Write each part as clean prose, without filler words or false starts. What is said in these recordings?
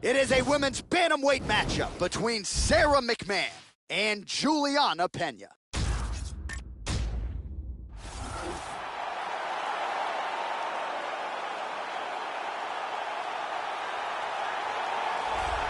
It is a women's bantamweight matchup between Sara McMann and Juliana Pena.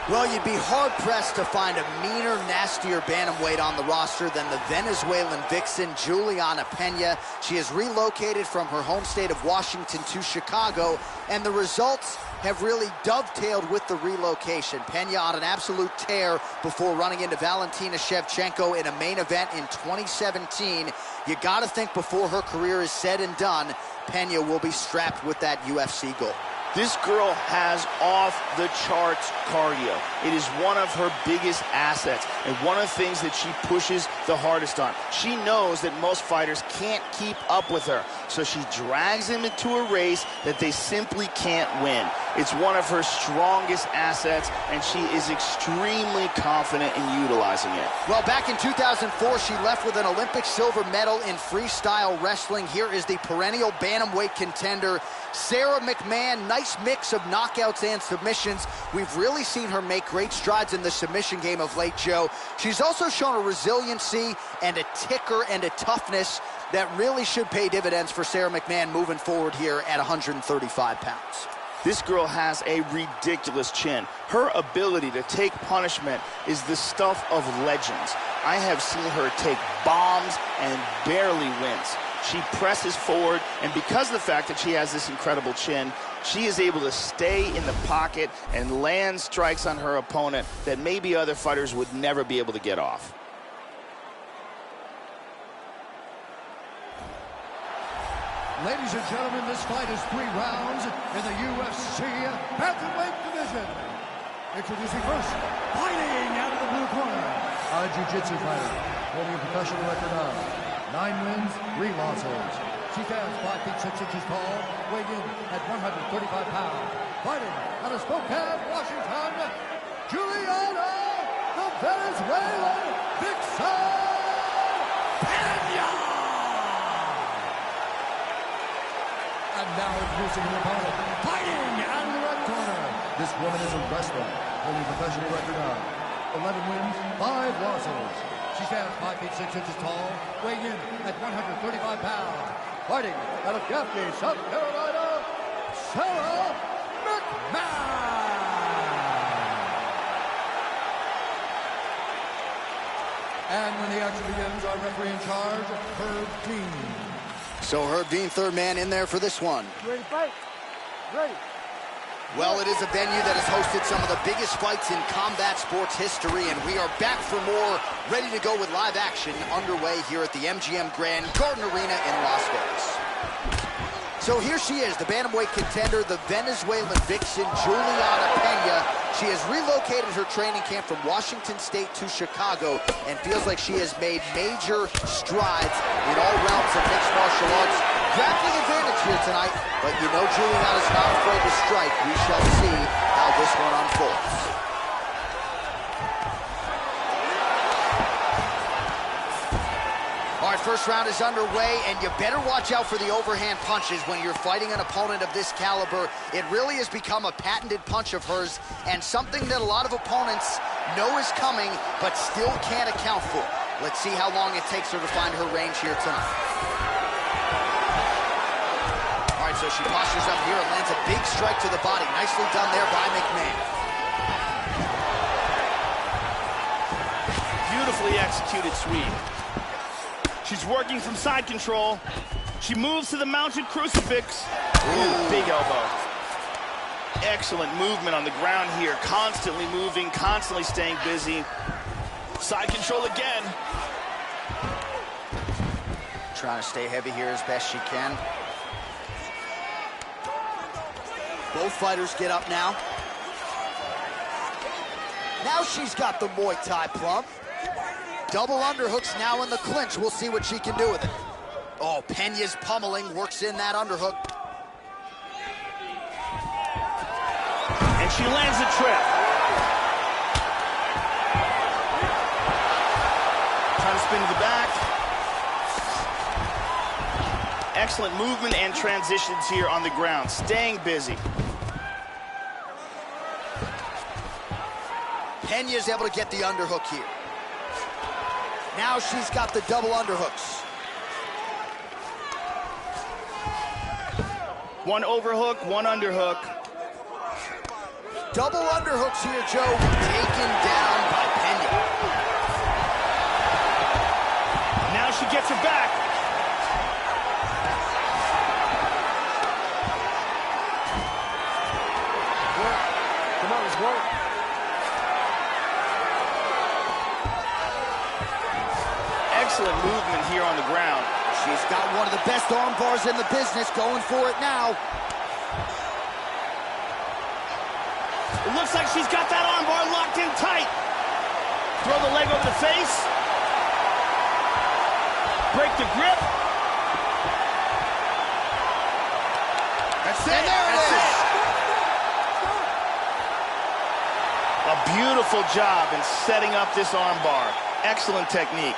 Well, you'd be hard-pressed to find a meaner, nastier bantamweight on the roster than the Venezuelan vixen, Juliana Pena. She has relocated from her home state of Washington to Chicago, and the results have really dovetailed with the relocation. Pena on an absolute tear before running into Valentina Shevchenko in a main event in 2017. You gotta think before her career is said and done, Pena will be strapped with that UFC gold. This girl has off-the-charts cardio. It is one of her biggest assets and one of the things that she pushes the hardest on. She knows that most fighters can't keep up with her, so she drags them into a race that they simply can't win. It's one of her strongest assets, and she is extremely confident in utilizing it. Well, back in 2004, she left with an Olympic silver medal in freestyle wrestling. Here is the perennial bantamweight contender, Sara McMann. Nice mix of knockouts and submissions. We've really seen her make great strides in the submission game of late, Joe. She's also shown a resiliency and a ticker and a toughness that really should pay dividends for Sara McMann moving forward here at 135 pounds. This girl has a ridiculous chin. Her ability to take punishment is the stuff of legends. I have seen her take bombs and barely wins. She presses forward, and because of the fact that she has this incredible chin, she is able to stay in the pocket and land strikes on her opponent that maybe other fighters would never be able to get off. Ladies and gentlemen, this fight is 3 rounds in the UFC bantamweight division. Introducing first, fighting out of the blue corner, a jiu-jitsu fighter, holding a professional record of 9 wins, 3 losses. She stands 5 feet 6 inches tall, weighing in at 135 pounds. Fighting out of Spokane, Washington, Juliana, the Venezuelan vixen, Pena! And now introducing her opponent, fighting out of the red corner. This woman is a wrestler, holding a professional record of 11 wins, 5 losses. She stands 5 feet 6 inches tall, weighing in at 135 pounds. Fighting out of Gaffney, South Carolina, Sara McMann. And when the action begins, our referee in charge, Herb Dean. So Herb Dean, third man in there for this one. Ready to fight? Ready. Well, it is a venue that has hosted some of the biggest fights in combat sports history, and we are back for more, ready to go with live action underway here at the MGM Grand Garden Arena in Las Vegas. So here she is, the bantamweight contender, the Venezuelan vixen, Juliana Pena. She has relocated her training camp from Washington State to Chicago and feels like she has made major strides in all realms of mixed martial arts. Grappling advantage here tonight, but you know Juliana's not afraid to strike. We shall see how this one unfolds. All right, first round is underway, and you better watch out for the overhand punches when you're fighting an opponent of this caliber. It really has become a patented punch of hers, and something that a lot of opponents know is coming, but still can't account for. Let's see how long it takes her to find her range here tonight. All right, so she postures up here and lands a big strike to the body. Nicely done there by McMann. Beautifully executed sweep. She's working from side control. She moves to the mounted crucifix. Ooh, big elbow. Excellent movement on the ground here. Constantly moving, constantly staying busy. Side control again. Trying to stay heavy here as best she can. Both fighters get up now. Now she's got the Muay Thai plump. Double underhooks now in the clinch. We'll see what she can do with it. Oh, Pena's pummeling works in that underhook. And she lands a trip. Trying to spin to the back. Excellent movement and transitions here on the ground. Staying busy. Pena's able to get the underhook here. Now she's got the double underhooks. One overhook, one underhook. Double underhooks here, Joe, taken down by Pena. Now she gets it back. Work. Come on, let's work. Excellent movement here on the ground. She's got one of the best arm bars in the business, going for it now. It looks like she's got that arm bar locked in tight. Throw the leg over the face. Break the grip. That's it. And there it is. A beautiful job in setting up this arm bar. Excellent technique.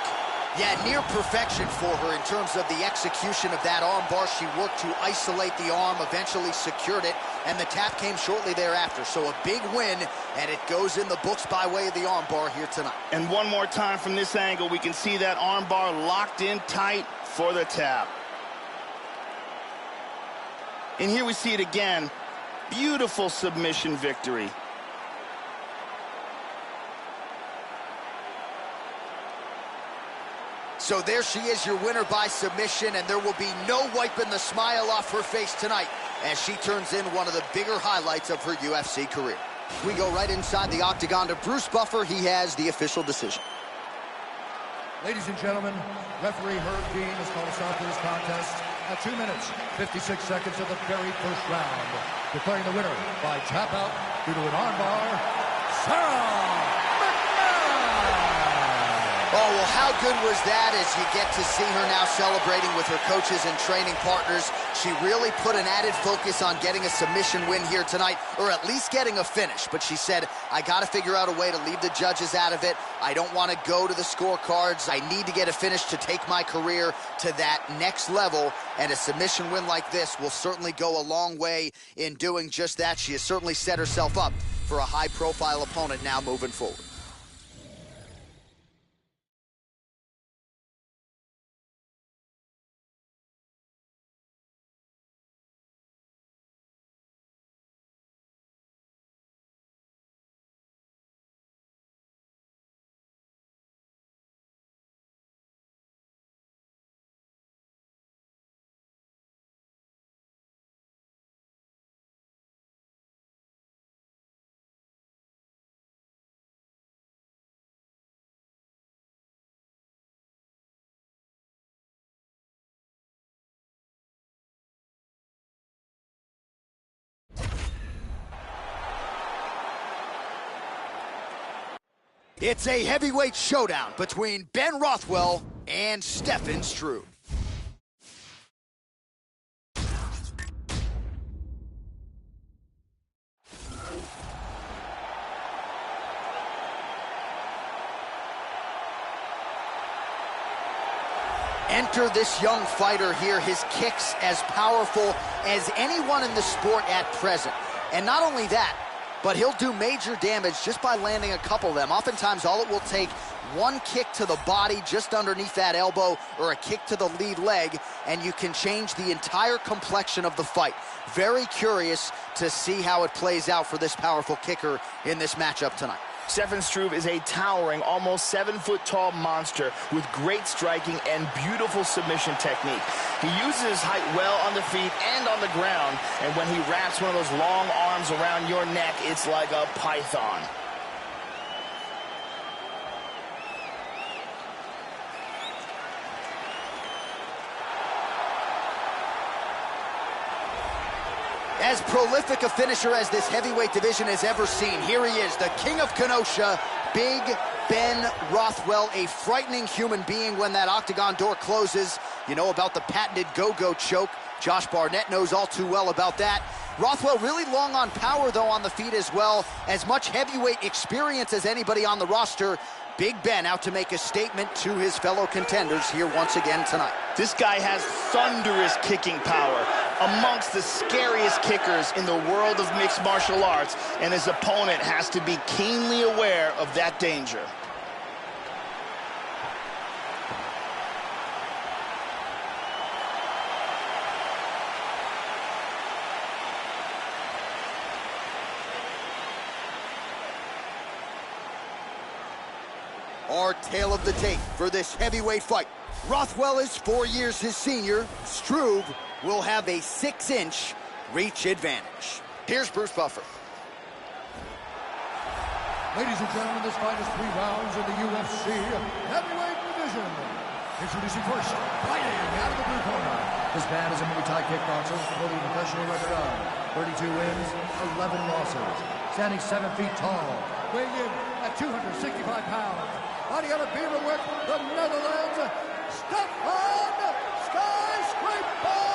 Yeah, near perfection for her in terms of the execution of that arm bar. She worked to isolate the arm, eventually secured it, and the tap came shortly thereafter. So a big win, and it goes in the books by way of the arm bar here tonight. And one more time from this angle, we can see that arm bar locked in tight for the tap. And here we see it again. Beautiful submission victory. So there she is, your winner by submission, and there will be no wiping the smile off her face tonight as she turns in one of the bigger highlights of her UFC career. We go right inside the octagon to Bruce Buffer. He has the official decision. Ladies and gentlemen, referee Herb Dean has called a stop to this contest at 2 minutes, 56 seconds of the very first round, declaring the winner by tap out due to an armbar, Sarah. Oh, well, how good was that as you get to see her now celebrating with her coaches and training partners. She really put an added focus on getting a submission win here tonight, or at least getting a finish. But she said, I got to figure out a way to leave the judges out of it. I don't want to go to the scorecards. I need to get a finish to take my career to that next level. And a submission win like this will certainly go a long way in doing just that. She has certainly set herself up for a high-profile opponent now moving forward. It's a heavyweight showdown between Ben Rothwell and Stefan Struve. Enter this young fighter here, his kicks as powerful as anyone in the sport at present. And not only that, but he'll do major damage just by landing a couple of them. Oftentimes, all it will take, one kick to the body just underneath that elbow or a kick to the lead leg, and you can change the entire complexion of the fight. Very curious to see how it plays out for this powerful kicker in this matchup tonight. Stefan Struve is a towering, almost 7-foot-tall monster with great striking and beautiful submission technique. He uses his height well on the feet and on the ground, and when he wraps one of those long arms around your neck, it's like a python. As prolific a finisher as this heavyweight division has ever seen, here he is, the king of Kenosha, Big Ben Rothwell, a frightening human being when that octagon door closes. You know about the patented go-go choke. Josh Barnett knows all too well about that. Rothwell really long on power, though, on the feet as well. As much heavyweight experience as anybody on the roster. Big Ben out to make a statement to his fellow contenders here once again tonight. This guy has thunderous kicking power. amongst the scariest kickers in the world of mixed martial arts, and his opponent has to be keenly aware of that danger. Our tale of the tape for this heavyweight fight. Rothwell is 4 years his senior. Struve will have a 6-inch reach advantage. Here's Bruce Buffer. Ladies and gentlemen, this fight is 3 rounds in the UFC heavyweight division. Introducing first, fighting out of the blue corner. This man is a Muay Thai kickboxer with a professional record of 32 wins, 11 losses. Standing 7 feet tall, weighing in at 265 pounds. Fighting out of Beaverwick, the Netherlands, Stefan Skyscraper!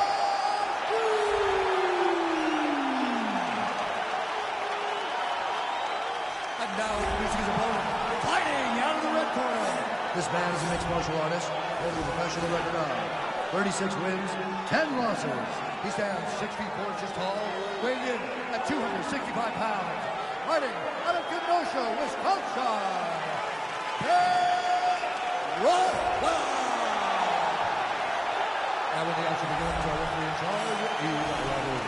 And now introducing his opponent, fighting out of the red corner. This man is a mixed martial artist, holding a professional record of 36 wins, 10 losses. He stands 6 feet 4 inches tall, weighing in at 265 pounds. Fighting out of Kenosha, Wisconsin, Rothwell. And when the action begins, our referee in charge, Eve Levine.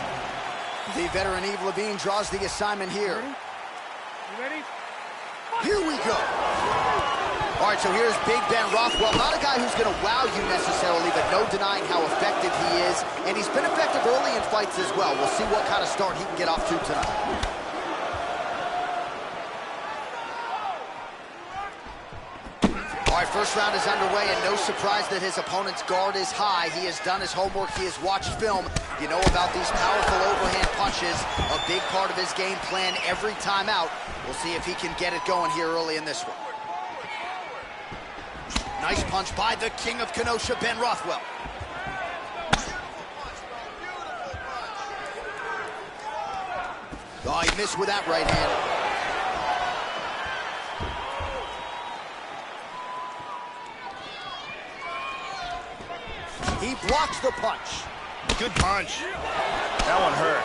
The veteran Eve Levine draws the assignment here. You ready? Here we go. All right, so here's Big Ben Rothwell. Not a guy who's going to wow you necessarily, but no denying how effective he is. And he's been effective early in fights as well. We'll see what kind of start he can get off to tonight. All right, first round is underway, and no surprise that his opponent's guard is high. He has done his homework. He has watched film. You know about these powerful overhand punches, a big part of his game plan every time out. We'll see if he can get it going here early in this one. Nice punch by the king of Kenosha, Ben Rothwell. Oh, he missed with that right hand. He blocks the punch. Good punch. That one hurt.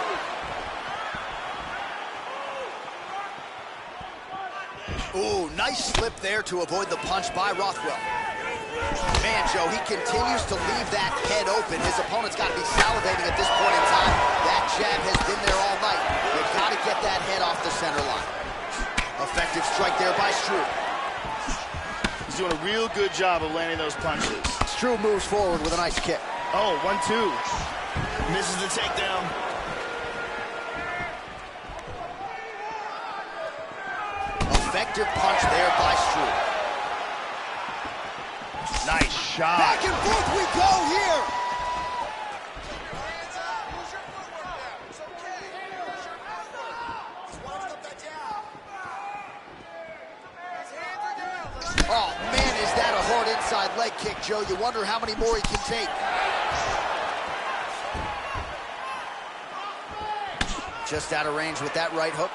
Ooh, nice slip there to avoid the punch by Rothwell. Man, Joe, he continues to leave that head open. His opponent's got to be salivating at this point in time. That jab has been there all night. You've got to get that head off the center line. Effective strike there by Struve. He's doing a real good job of landing those punches. Struve moves forward with a nice kick. Oh, 1-2. Misses the takedown. Effective punch there by Struve. Nice shot. Back and forth we go here. Oh, man, is that a hard inside leg kick, Joe. You wonder how many more he can take. Just out of range with that right hook.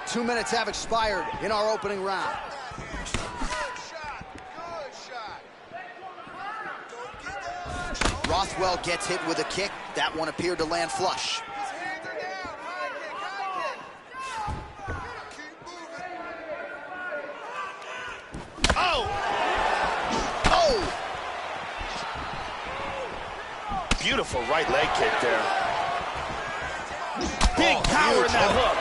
2 minutes have expired in our opening round. Rothwell gets hit with a kick. That one appeared to land flush. Oh! Oh! Beautiful right leg kick there. Big power in that hook.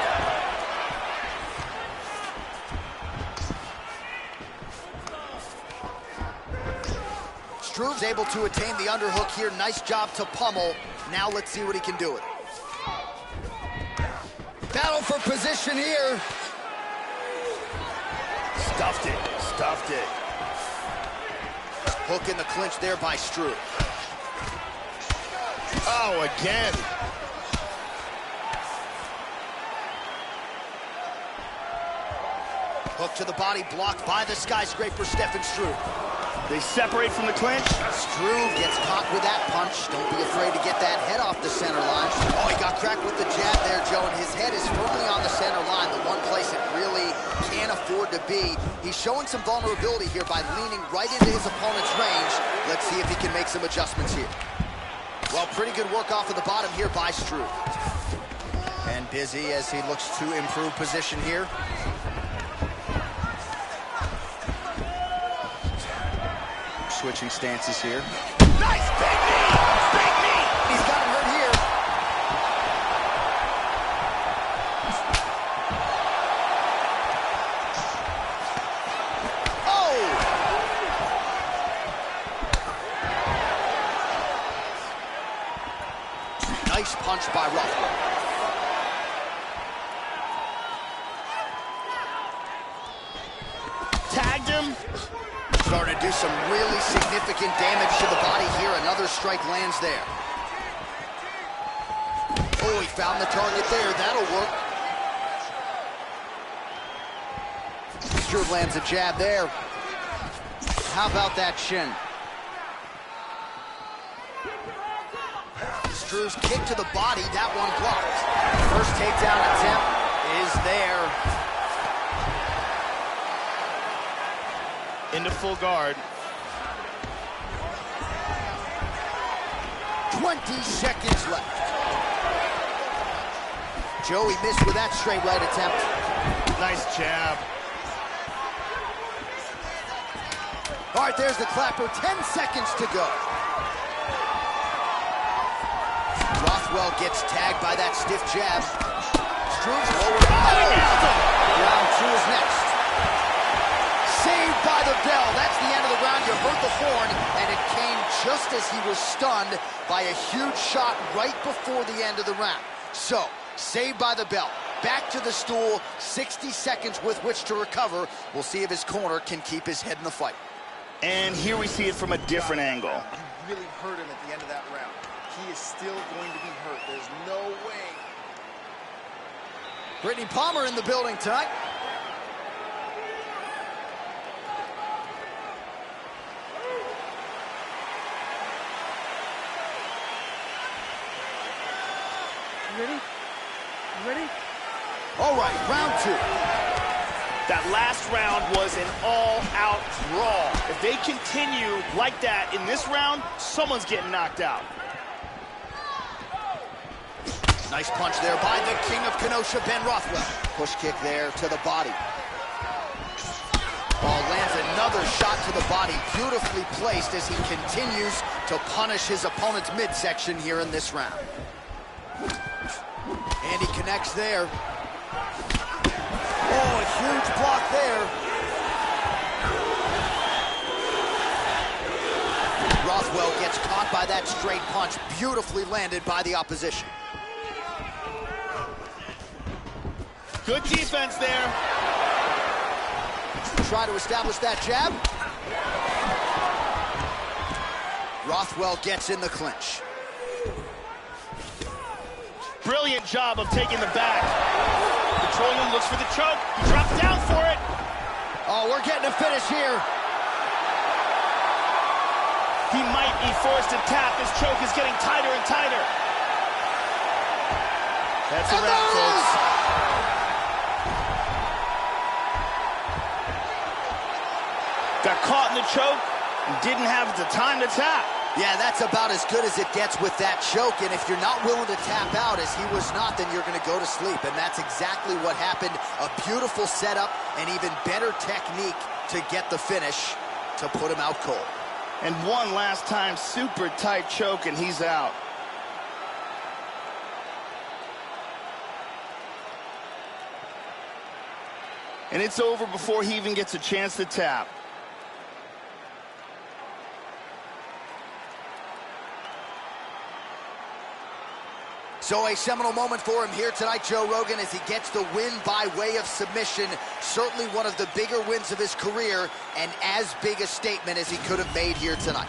Struve's able to attain the underhook here. Nice job to pummel. Now let's see what he can do with it. Battle for position here. Stuffed it, stuffed it. Hook in the clinch there by Struve. Oh, again. Hook to the body, blocked by the skyscraper, Stefan Struve. They separate from the clinch. Struve gets caught with that punch. Don't be afraid to get that head off the center line. Oh, he got cracked with the jab there, Joe, and his head is firmly on the center line, the one place it really can't afford to to be. He's showing some vulnerability here by leaning right into his opponent's range. Let's see if he can make some adjustments here. Well, pretty good work off of the bottom here by Struve. And busy as he looks to improve position here. Switching stances here. Nice big knee! Big knee! He's got him hurt here. Oh! Nice punch by Ruff. Tagged him. Starting to do some really significant damage to the body here. Another strike lands there. Oh, he found the target there. That'll work. Struve lands a jab there. How about that shin? Struve's kick to the body. That one blocked. First takedown attempt is there. Into full guard. 20 seconds left. Joey missed with that straight right attempt. Nice jab. All right, there's the clapper. 10 seconds to go. Rothwell gets tagged by that stiff jab. Struve's lower. Round 2 is next. Saved by the bell. That's the end of the round. You heard the horn, and it came just as he was stunned by a huge shot right before the end of the round. So, saved by the bell. Back to the stool. 60 seconds with which to recover. We'll see if his corner can keep his head in the fight. And here we see it from a different angle. You really hurt him at the end of that round. He is still going to be hurt. There's no way. Brittany Palmer in the building tonight. You ready? You ready? All right, round 2. That last round was an all-out brawl. If they continue like that in this round, someone's getting knocked out. Nice punch there by the king of Kenosha, Ben Rothwell. Push kick there to the body. Ball lands another shot to the body, beautifully placed as he continues to punish his opponent's midsection here in this round. And he connects there. Oh, a huge block there. Rothwell gets caught by that straight punch, beautifully landed by the opposition. Good defense there. Try to establish that jab. Rothwell gets in the clinch. Brilliant job of taking the back. Controlling him, looks for the choke. He drops down for it. Oh, we're getting a finish here. He might be forced to tap. His choke is getting tighter and tighter. That's a wrap, folks. Got caught in the choke and didn't have the time to tap. Yeah, that's about as good as it gets with that choke. And if you're not willing to tap out, as he was not, then you're going to go to sleep. And that's exactly what happened. A beautiful setup and even better technique to get the finish to put him out cold. And one last time, super tight choke, and he's out. And it's over before he even gets a chance to tap. So a seminal moment for him here tonight, Joe Rogan, as he gets the win by way of submission. Certainly one of the bigger wins of his career, and as big a statement as he could have made here tonight.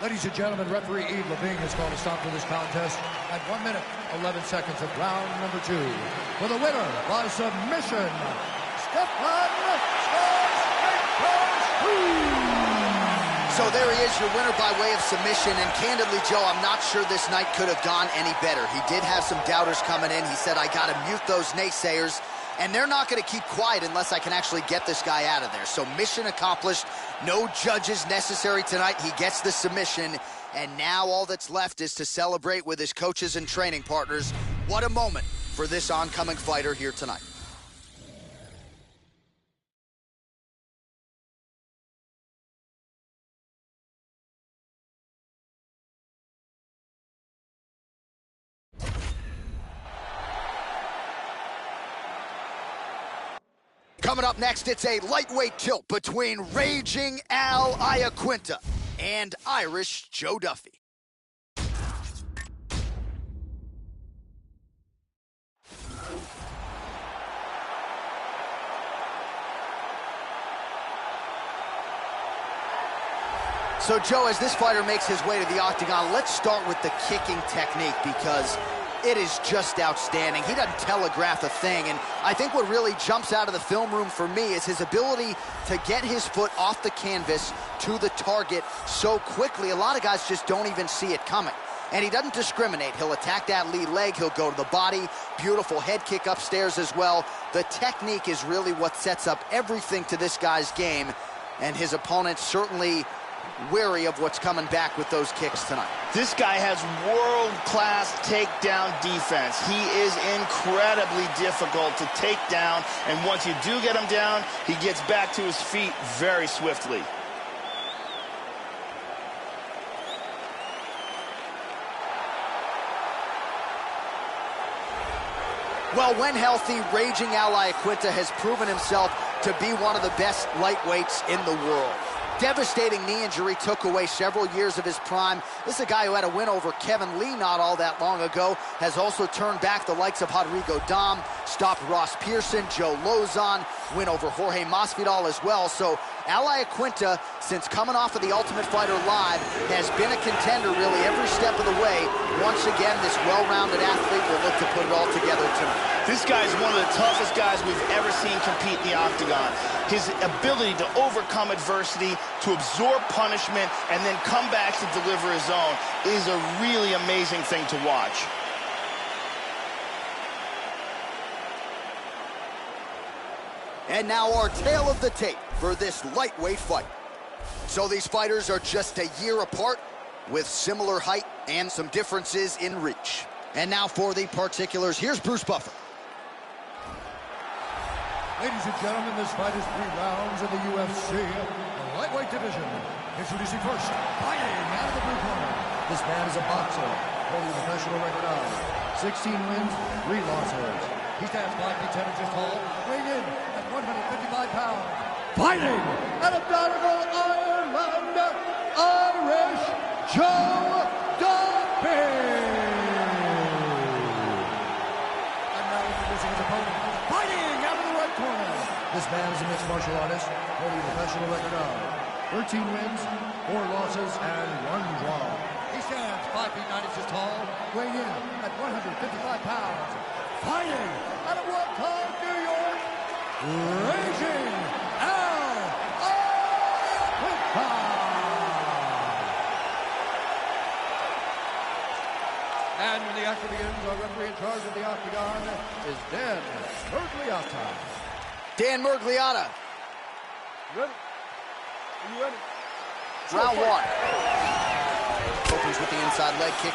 Ladies and gentlemen, referee Eve Levine has called a stop to this contest at 1 minute, 11 seconds of round number 2. For the winner by submission, So there he is, your winner by way of submission. And candidly, Joe, I'm not sure this night could have gone any better. He did have some doubters coming in. He said, I got to mute those naysayers. and they're not going to keep quiet unless I can actually get this guy out of there. So mission accomplished. No judges necessary tonight. He gets the submission, and now all that's left is to celebrate with his coaches and training partners. What a moment for this oncoming fighter here tonight. Coming up next, it's a lightweight tilt between Raging Al Iaquinta and Irish Joe Duffy. So, Joe, as this fighter makes his way to the octagon, let's start with the kicking technique because it is just outstanding. He doesn't telegraph a thing, and I think what really jumps out of the film room for me is his ability to get his foot off the canvas to the target so quickly. A lot of guys just don't even see it coming. And he doesn't discriminate. He'll attack that lead leg. He'll go to the body. Beautiful head kick upstairs as well. The technique is really what sets up everything to this guy's game, and his opponent certainly wary of what's coming back with those kicks tonight. This guy has world-class takedown defense. He is incredibly difficult to take down, and once you do get him down, he gets back to his feet very swiftly. Well, when healthy, Raging Al Iaquinta has proven himself to be one of the best lightweights in the world. Devastating knee injury took away several years of his prime. This is a guy who had a win over Kevin Lee not all that long ago, has also turned back the likes of Rodrigo Dom, stopped Ross Pearson, Joe Lozon, win over Jorge Masvidal as well. So Al Iaquinta, since coming off of the Ultimate Fighter Live, has been a contender really every step of the way. Once again, this well-rounded athlete will look to put it all together tonight. This guy's one of the toughest guys we've ever seen compete in the octagon. His ability to overcome adversity, to absorb punishment, and then come back to deliver his own is a really amazing thing to watch. And now our tale of the tape for this lightweight fight. So these fighters are just a year apart with similar height and some differences in reach. And now for the particulars, here's Bruce Buffer. Ladies and gentlemen, this fight is 3 rounds in the UFC, the lightweight division. Introducing first, fighting out of the blue corner. This man is a boxer, holding a professional record of 16 wins, 3 losses. He stands 5 feet 10 inches tall, weighing in at 155 pounds. Fighting out of Donegal, Ireland, Irish Joe Duffy. And now introducing his opponent, fighting out of the right corner. This man is a mixed martial artist, holding a professional record of 13 wins, 4 losses, and 1 draw. He stands 5 feet 9 inches tall, weighing in at 155 pounds. Fighting out of Woodstock, New York, Raging Al Iaquinta. And when the action begins, our referee in charge of the octagon is Dan Mergliotta. Dan Mergliotta. Ready? Are you ready? Round 1. Opens with the inside leg kick.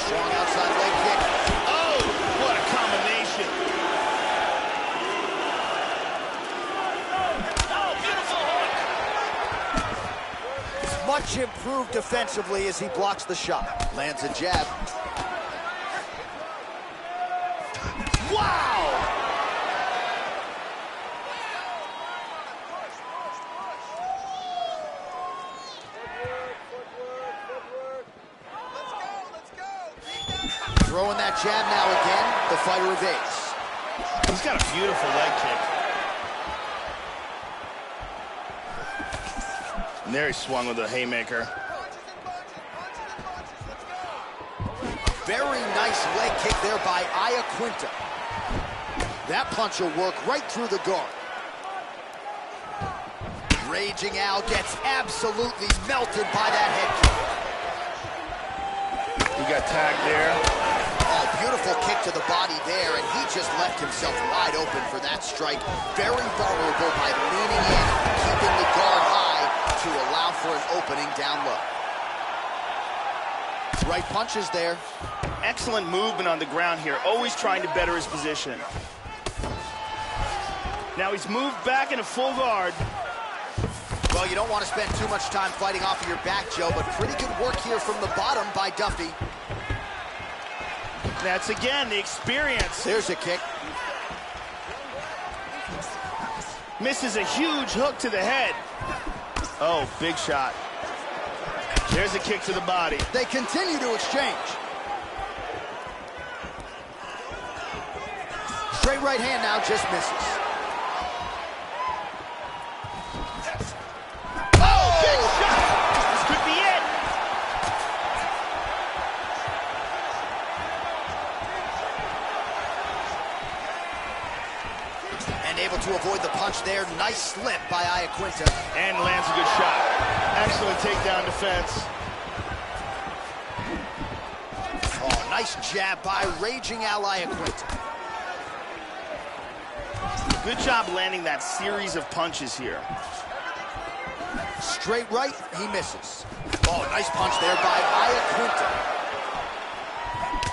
Strong outside leg kick. Oh, what a combination. Oh, beautiful hook. Much improved defensively as he blocks the shot. Lands a jab. Wow! Throwing that jab now again. The fighter evades. He's got a beautiful leg kick. And there he swung with a haymaker. Very nice leg kick there by Iaquinta. That punch will work right through the guard. Raging Al gets absolutely melted by that head kick. He got tagged there. Oh, beautiful kick kick to the body there, and he just left himself wide open for that strike. Very vulnerable by leaning in, keeping the guard high to allow for an opening down low. Right punches there. Excellent movement on the ground here, always trying to better his position. Now he's moved back into full guard. Well, you don't want to spend too much time fighting off of your back, Joe, but pretty good work here from the bottom by Duffy. That's, again, the experience. There's a kick. Misses a huge hook to the head. Oh, big shot. There's a kick to the body. They continue to exchange. Straight right hand now, just misses. Able to avoid the punch there. Nice slip by Iaquinta. And lands a good shot. Excellent takedown defense. Oh, nice jab by raging Al Iaquinta. Good job landing that series of punches here. Straight right, he misses. Oh, nice punch there by Iaquinta.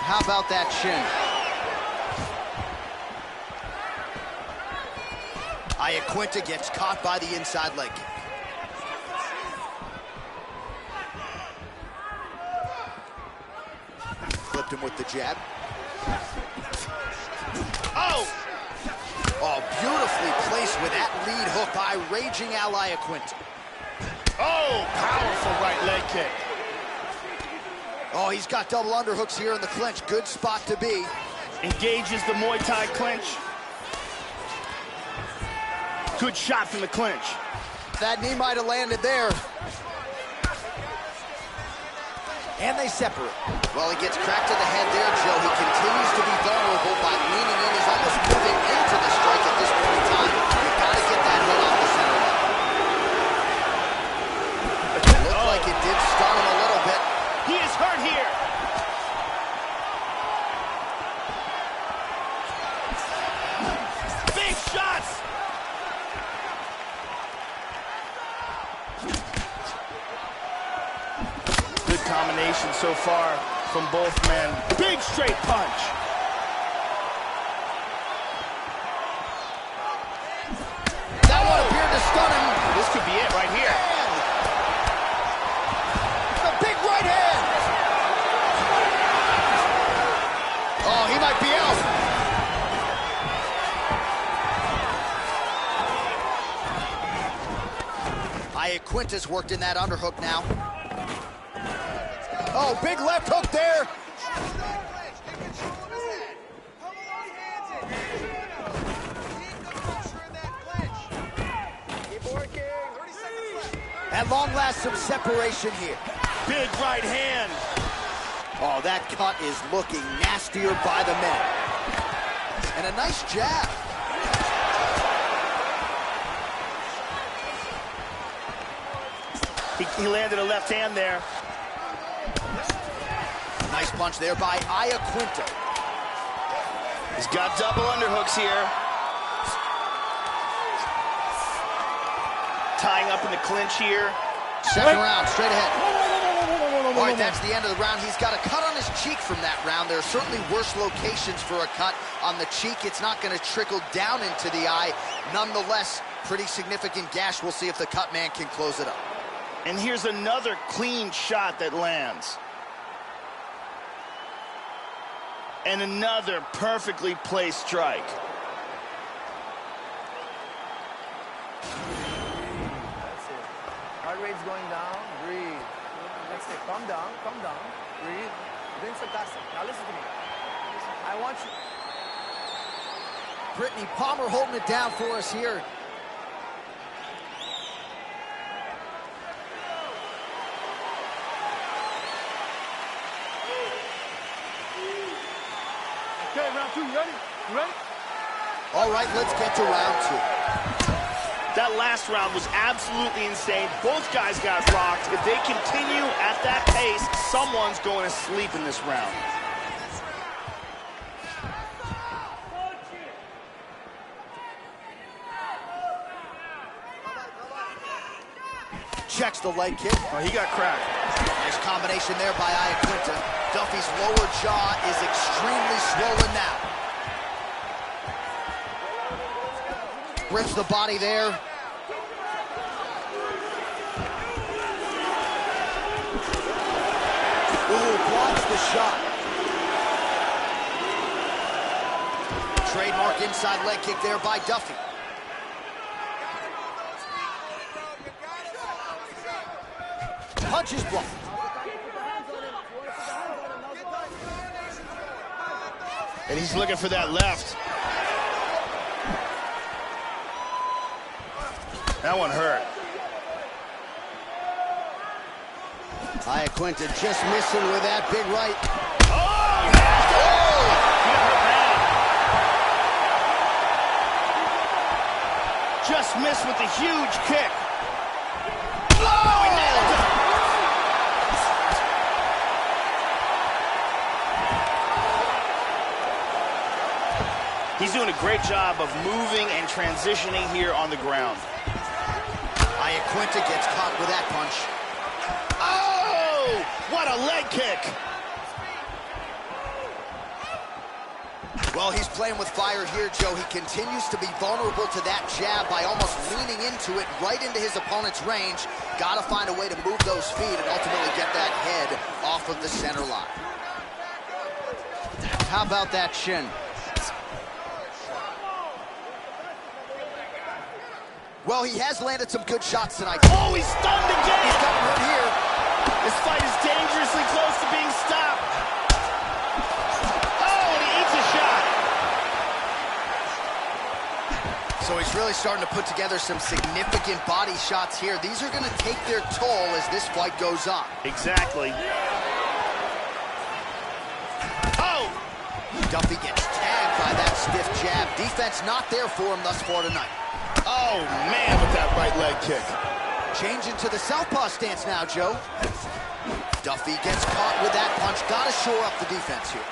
How about that shin? Iaquinta gets caught by the inside leg kick. Flipped him with the jab. Oh! Oh, beautifully placed with that lead hook by raging Al Iaquinta. Oh, powerful right leg kick. Oh, he's got double underhooks here in the clinch. Good spot to be. Engages the Muay Thai clinch. Good shot from the clinch. That knee might have landed there. And they separate. Well, he gets cracked to the head there, Joe. He continues to be vulnerable by leaning in. He's almost moving into the strike at this point in time. You've got to get that head off the center line. It looked like it did stun him a little bit. He is hurt here. Big shots. Good combination so far from both men. Big straight punch. That one appeared to stun him. This could be it right here. The big right hand. Oh, he might be out. Iaquinta's worked in that underhook now. Oh, big left hook there. At long last, some separation here. Big right hand. Oh, that cut is looking nastier by the minute. And a nice jab. He landed a left hand there. Nice punch there by Iaquinta. He's got double underhooks here. Tying up in the clinch here. Second round, straight ahead. All right, that's the end of the round. He's got a cut on his cheek from that round. There are certainly worse locations for a cut on the cheek. It's not going to trickle down into the eye. Nonetheless, pretty significant gash. We'll see if the cut man can close it up. And here's another clean shot that lands. And another perfectly placed strike. That's it. Heart rate's going down. Breathe. That's it. Calm down. Calm down. Breathe. Then sarcastic. Now listen to me. I want you. Brittany Palmer holding it down for us here. Okay, round two. You ready? You ready? All right, let's get to round two. That last round was absolutely insane. Both guys got rocked. If they continue at that pace, someone's going to sleep in this round. checks the leg kick. Oh, he got cracked. Nice combination there by Iaquinta. Duffy's lower jaw is extremely swollen now. Grips the body there. Ooh, blocks the shot. Trademark inside leg kick there by Duffy. Punch is blocked. And he's looking for that left. That one hurt. Iaquinta just missing with that big right. Oh! He got hurt bad. Just missed with the huge kick. Oh, he nailed it. He's doing a great job of moving and transitioning here on the ground. Iaquinta gets caught with that punch. Oh! What a leg kick! Well, he's playing with fire here, Joe. He continues to be vulnerable to that jab by almost leaning into it right into his opponent's range. Got to find a way to move those feet and ultimately get that head off of the center line. How about that shin? Well, he has landed some good shots tonight. Oh, he's stunned again! He's got one here. This fight is dangerously close to being stopped. Oh, and he eats a shot. So he's really starting to put together some significant body shots here. These are going to take their toll as this fight goes on. Exactly. Oh! Duffy gets tagged by that stiff jab. Defense not there for him thus far tonight. Oh, man, with that right leg kick. Changing to the southpaw stance now, Joe. Duffy gets caught with that punch. Gotta shore up the defense here.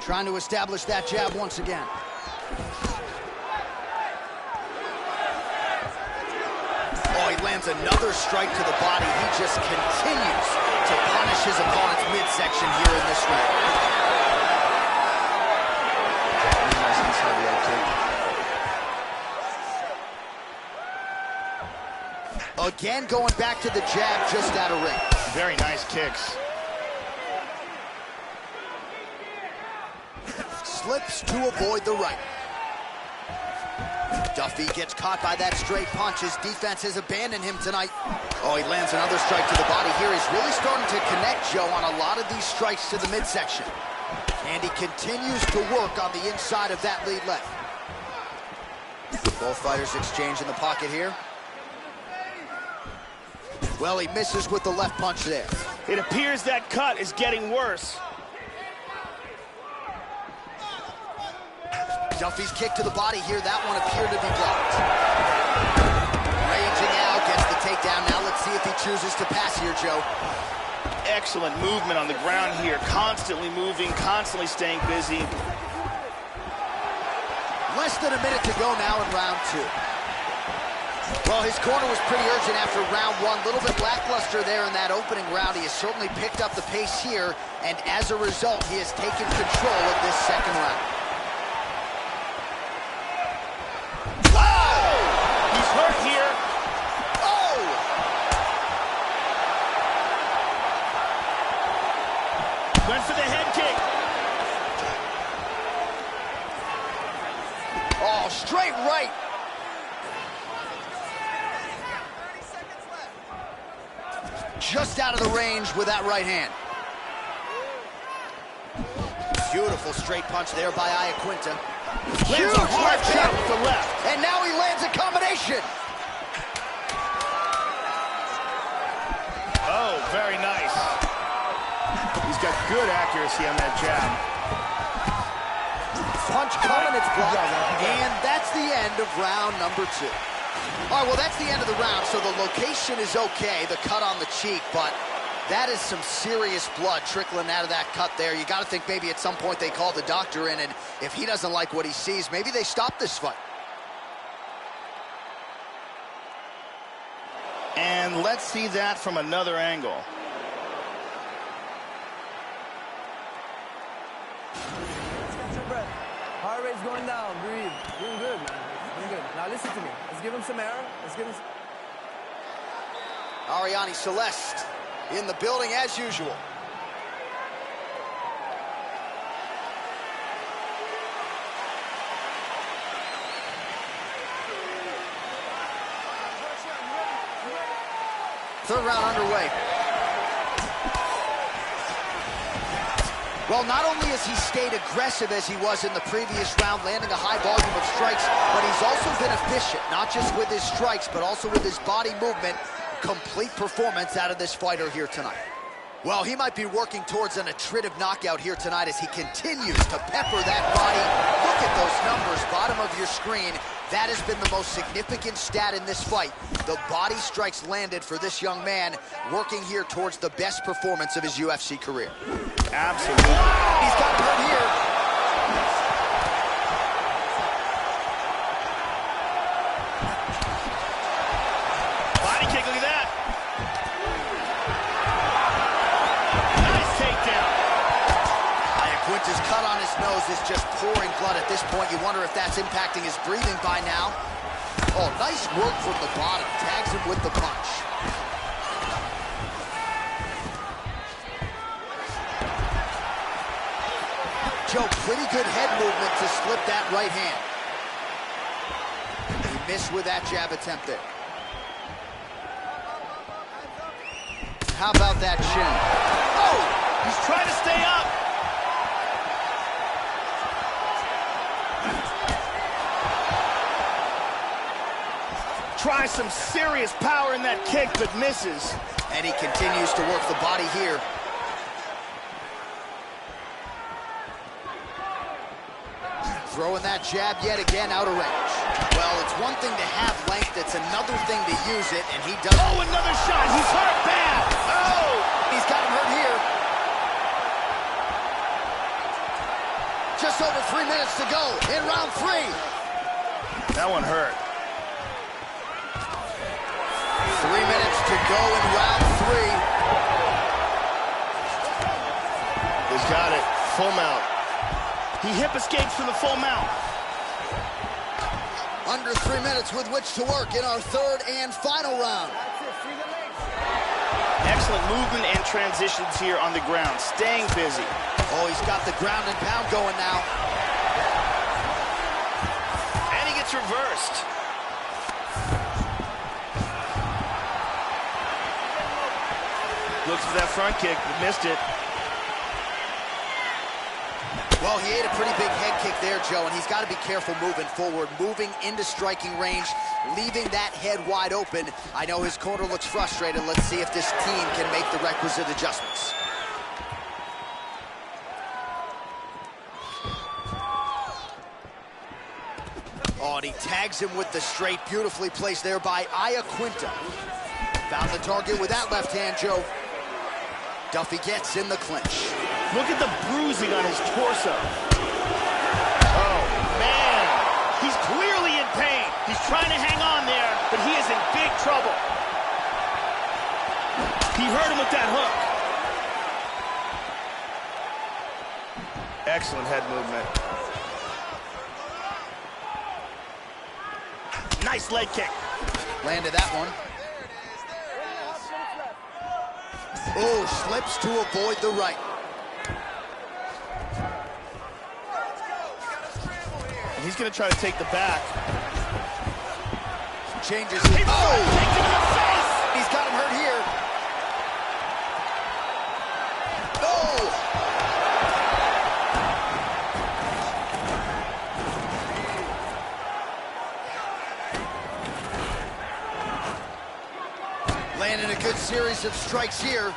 Trying to establish that jab once again. Oh, he lands another strike to the body. He just continues to punish his opponent's midsection here in this round. Again, going back to the jab just out of range. Very nice kicks. Slips to avoid the right. Duffy gets caught by that straight punch. His defense has abandoned him tonight. Oh, he lands another strike to the body here. He's really starting to connect, Joe, on a lot of these strikes to the midsection. And he continues to work on the inside of that lead leg. Both fighters exchange in the pocket here. Well, he misses with the left punch there. It appears that cut is getting worse. Duffy's kick to the body here. That one appeared to be blocked. Raging out, gets the takedown. Now let's see if he chooses to pass here, Joe. Excellent movement on the ground here. Constantly moving, constantly staying busy. Less than a minute to go now in round two. Well, his corner was pretty urgent after round one. A little bit lackluster there in that opening round. He has certainly picked up the pace here, and as a result, he has taken control of this second round. Whoa! He's hurt here. Oh! Went for the head kick. Oh, straight right. Just out of the range with that right hand. Beautiful straight punch there by Iaquinta. Lands a hard shot with the left. And now he lands a combination. Oh, very nice. He's got good accuracy on that jab. Punch coming, it's blocked. And that's the end of round number two. All right, well, that's the end of the round, so the location is okay, the cut on the cheek, but that is some serious blood trickling out of that cut there. You got to think maybe at some point they call the doctor in, and if he doesn't like what he sees, maybe they stop this fight. And let's see that from another angle. Let's catch your breath. Heart rate's going down. Breathe. Doing good, man. Doing good. Now listen to me. Let's give him some air. Let's give him some... Arianny Celeste in the building as usual. Third round underway. Well, not only has he stayed aggressive as he was in the previous round, landing a high volume of strikes, but he's also been efficient, not just with his strikes, but also with his body movement. Complete performance out of this fighter here tonight. Well, he might be working towards an attritive knockout here tonight as he continues to pepper that body. Look at those numbers, bottom of your screen. That has been the most significant stat in this fight. The body strikes landed for this young man, working here towards the best performance of his UFC career. Absolutely. He's got hurt here. Body kick, look at that. Nice takedown. Quinta's cut on his nose is just pouring blood at this point. You wonder if that's impacting his breathing by now. Oh, nice work from the bottom. Tags him with the punch. Joe, pretty good head movement to slip that right hand. He missed with that jab attempt there. How about that chin? Oh, he's trying to stay up. Tries some serious power in that kick, but misses. And he continues to work the body here. Throwing that jab yet again out of range. Well, it's one thing to have length, it's another thing to use it, and he does. Oh, another shot. He's hurt bad. Oh! He's got him hurt here. Just over 3 minutes to go in round 3. That one hurt. 3 minutes to go in round 3. He's got it. Full mount. He hip escapes from the full mount. Under 3 minutes with which to work in our third and final round. Excellent movement and transitions here on the ground. Staying busy. Oh, he's got the ground and pound going now. And he gets reversed. Looks for that front kick, but missed it. Well, he ate a pretty big head kick there, Joe, and he's got to be careful moving forward, moving into striking range, leaving that head wide open. I know his corner looks frustrated. Let's see if this team can make the requisite adjustments. Oh, and he tags him with the straight, beautifully placed there by Quinta. Found the target with that left hand, Joe. Duffy gets in the clinch. Look at the bruising on his torso. Oh, man. He's clearly in pain. He's trying to hang on there, but he is in big trouble. He hurt him with that hook. Excellent head movement. Nice leg kick. Landed that one. Oh, slips to avoid the right. And he's going to try to take the back. Changes. Oh! He's got him hurt here. Oh! Landing a good series of strikes here.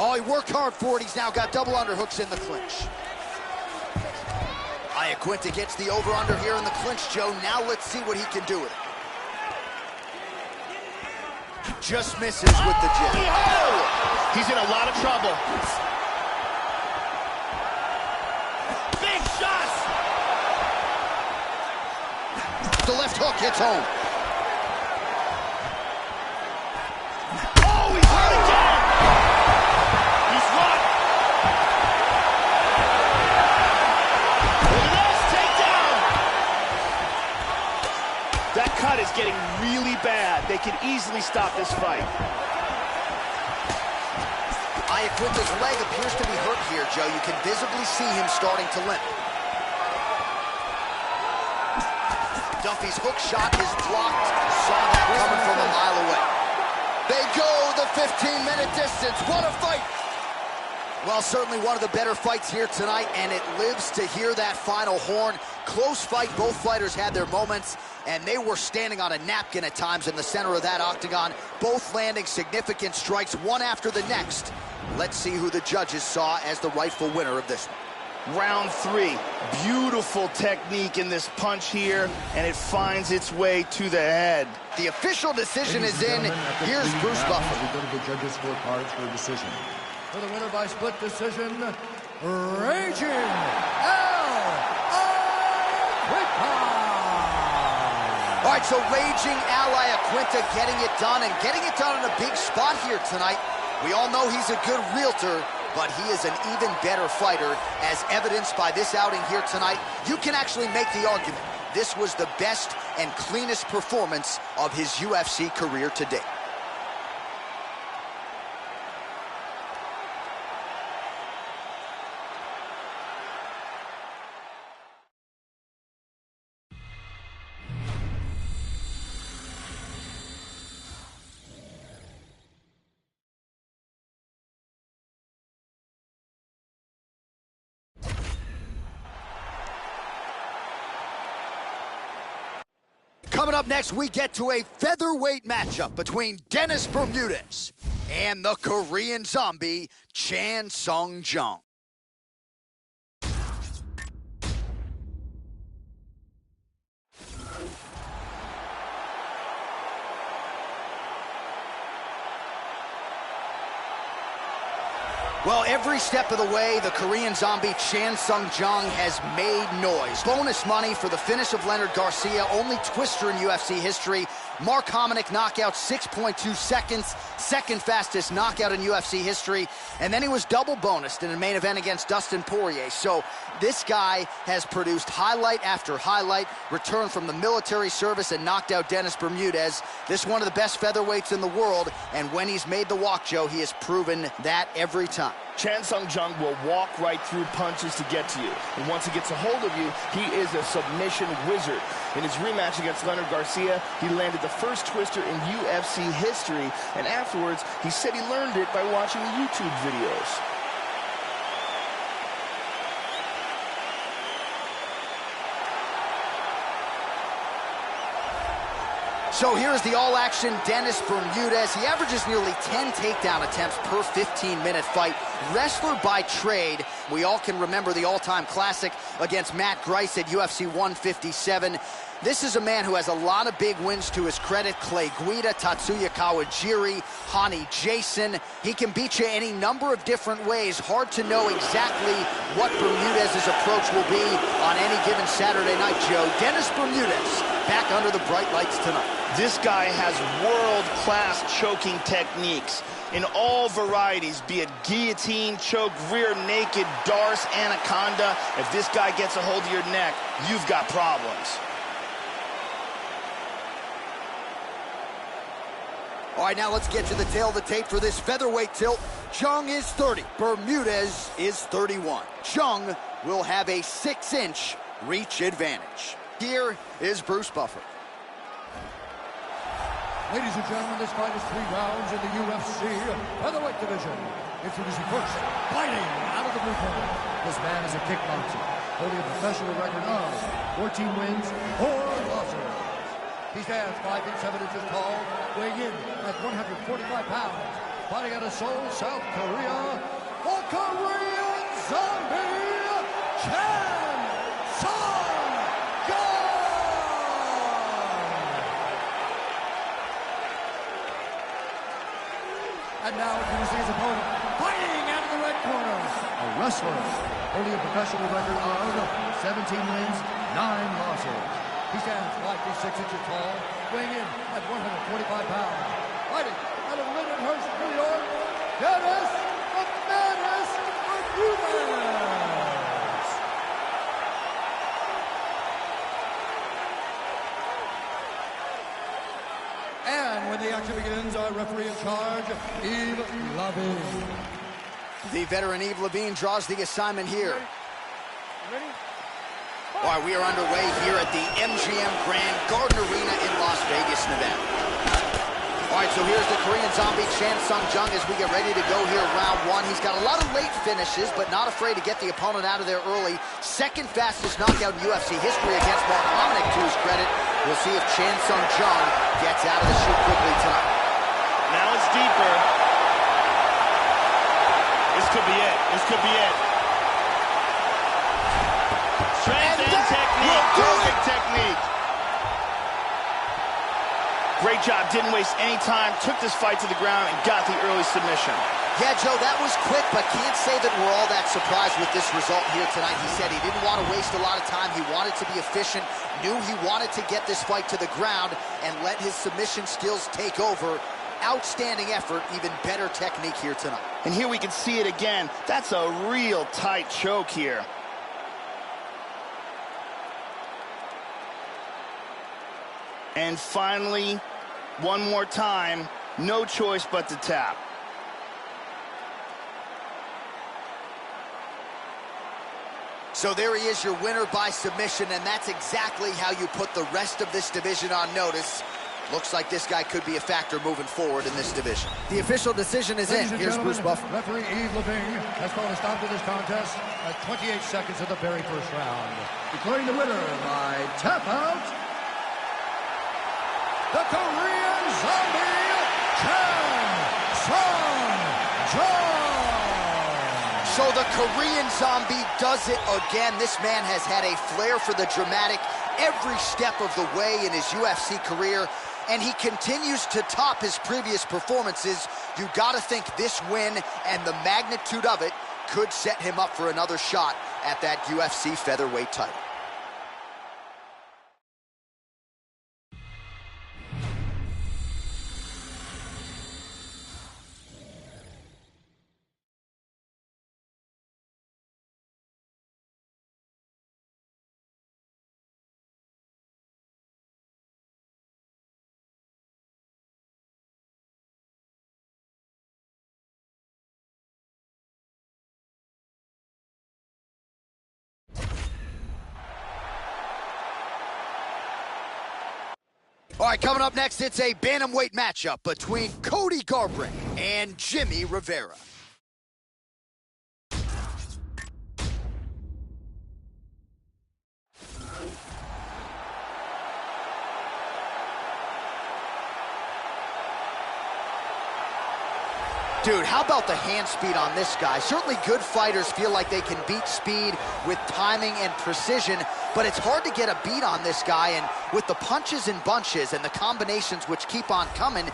Oh, he worked hard for it. He's now got double underhooks in the clinch. Quinta gets the over-under here in the clinch, Joe. Now let's see what he can do with it. Just misses with the jab. Oh! He's in a lot of trouble. Big shots! The left hook. hits home. Oh, he's hurt again! He's run! Last takedown! That cut is getting really bad. They can easily stop this fight. Iaquinta's leg appears to be hurt here, Joe. You can visibly see him starting to limp. Duffy's hook shot is blocked. Saw that coming from a mile away. They go the 15-minute distance. What a fight! Well, certainly one of the better fights here tonight, and it lives to hear that final horn. Close fight. Both fighters had their moments, and they were standing on a napkin at times in the center of that octagon, both landing significant strikes, one after the next. Let's see who the judges saw as the rightful winner of this one. Round 3. Beautiful technique in this punch here, and it finds its way to the head. The official decision is in. Here's Bruce Buffer. We go to the judges' scorecards for a decision. For the winner by split decision, Raging Iaquinta. All right, so Raging Iaquinta getting it done, and getting it done in a big spot here tonight. We all know he's a good realtor, but he is an even better fighter, as evidenced by this outing here tonight. You can actually make the argument this was the best and cleanest performance of his UFC career to date. Coming up next, we get to a featherweight matchup between Dennis Bermudez and the Korean Zombie, Chan Sung Jung. Well, every step of the way, the Korean Zombie Chan Sung Jung has made noise. Bonus money for the finish of Leonard Garcia, only twister in UFC history. Mark Hominick knockout, 6.2 seconds, second fastest knockout in UFC history. And then he was double bonused in a main event against Dustin Poirier. So this guy has produced highlight after highlight, returned from the military service and knocked out Dennis Bermudez. This is one of the best featherweights in the world, and when he's made the walk, Joe, he has proven that every time. Chan Sung Jung will walk right through punches to get to you. And once he gets a hold of you, he is a submission wizard. In his rematch against Leonard Garcia, he landed the first twister in UFC history, and afterwards, he said he learned it by watching YouTube videos. So here's the all-action Dennis Bermudez. He averages nearly 10 takedown attempts per 15-minute fight. Wrestler by trade. We all can remember the all-time classic against Matt Grice at UFC 157. This is a man who has a lot of big wins to his credit. Clay Guida, Tatsuya Kawajiri, Hani Jason. He can beat you any number of different ways. Hard to know exactly what Bermudez's approach will be on any given Saturday night, Joe. Dennis Bermudez back under the bright lights tonight. This guy has world-class choking techniques in all varieties, be it guillotine, choke, rear naked, Darce, anaconda. If this guy gets a hold of your neck, you've got problems. All right, now let's get to the tail of the tape for this featherweight tilt. Jung is 30. Bermudez is 31. Jung will have a 6-inch reach advantage. Here is Bruce Buffer. Ladies and gentlemen, this fight is 3 rounds in the UFC featherweight division. Introducing first, fighting out of the blue corner. This man is a kickboxer, holding a professional record of 14 wins, 4 losses. He stands 5 feet 7 inches tall, weighing in at 145 pounds. Fighting out of Seoul, South Korea, the Korean Zombie, Chan Sung Jung. And now introducing his opponent, fighting out of the red corner, a wrestler holding a professional record of 17 wins, 9 losses. He stands 5 feet 6 inches tall, weighing in at 145 pounds. Fighting out of Lindenhurst, New York, Dennis the Menace Bermudez. And when the action begins, our referee in charge, Yves Lavigne. The veteran Yves Lavigne draws the assignment here. Ready? All right, we are underway here at the MGM Grand Garden Arena in Las Vegas, Nevada. All right, so here's the Korean Zombie, Chan Sung Jung, as we get ready to go here round one. He's got a lot of late finishes, but not afraid to get the opponent out of there early. Second fastest knockout in UFC history against Mark Hominick, to his credit. We'll see if Chan Sung Jung gets out of the chute quickly tonight. Now it's deeper. This could be it. This could be it. Strength and technique. Perfect technique. Great job. Didn't waste any time. Took this fight to the ground and got the early submission. Yeah, Joe, that was quick, but can't say that we're all that surprised with this result here tonight. He said he didn't want to waste a lot of time. He wanted to be efficient, knew he wanted to get this fight to the ground and let his submission skills take over. Outstanding effort, even better technique here tonight. And here we can see it again. That's a real tight choke here. And finally, one more time, no choice but to tap. So there he is, your winner by submission, and that's exactly how you put the rest of this division on notice. Looks like this guy could be a factor moving forward in this division. The official decision is in. Here's Bruce Buffer. Referee Yves Lavigne has called a stop to this contest at 28 seconds of the very first round, declaring the winner by tap out, the Korean Zombie, Chan Sung Jung. So the Korean Zombie does it again. This man has had a flair for the dramatic every step of the way in his UFC career, and he continues to top his previous performances. You gotta think this win and the magnitude of it could set him up for another shot at that UFC featherweight title. All right, coming up next, it's a bantamweight matchup between Cody Garbrandt and Jimmy Rivera. Dude, how about the hand speed on this guy? Certainly good fighters feel like they can beat speed with timing and precision, but it's hard to get a beat on this guy, and with the punches and bunches and the combinations which keep on coming,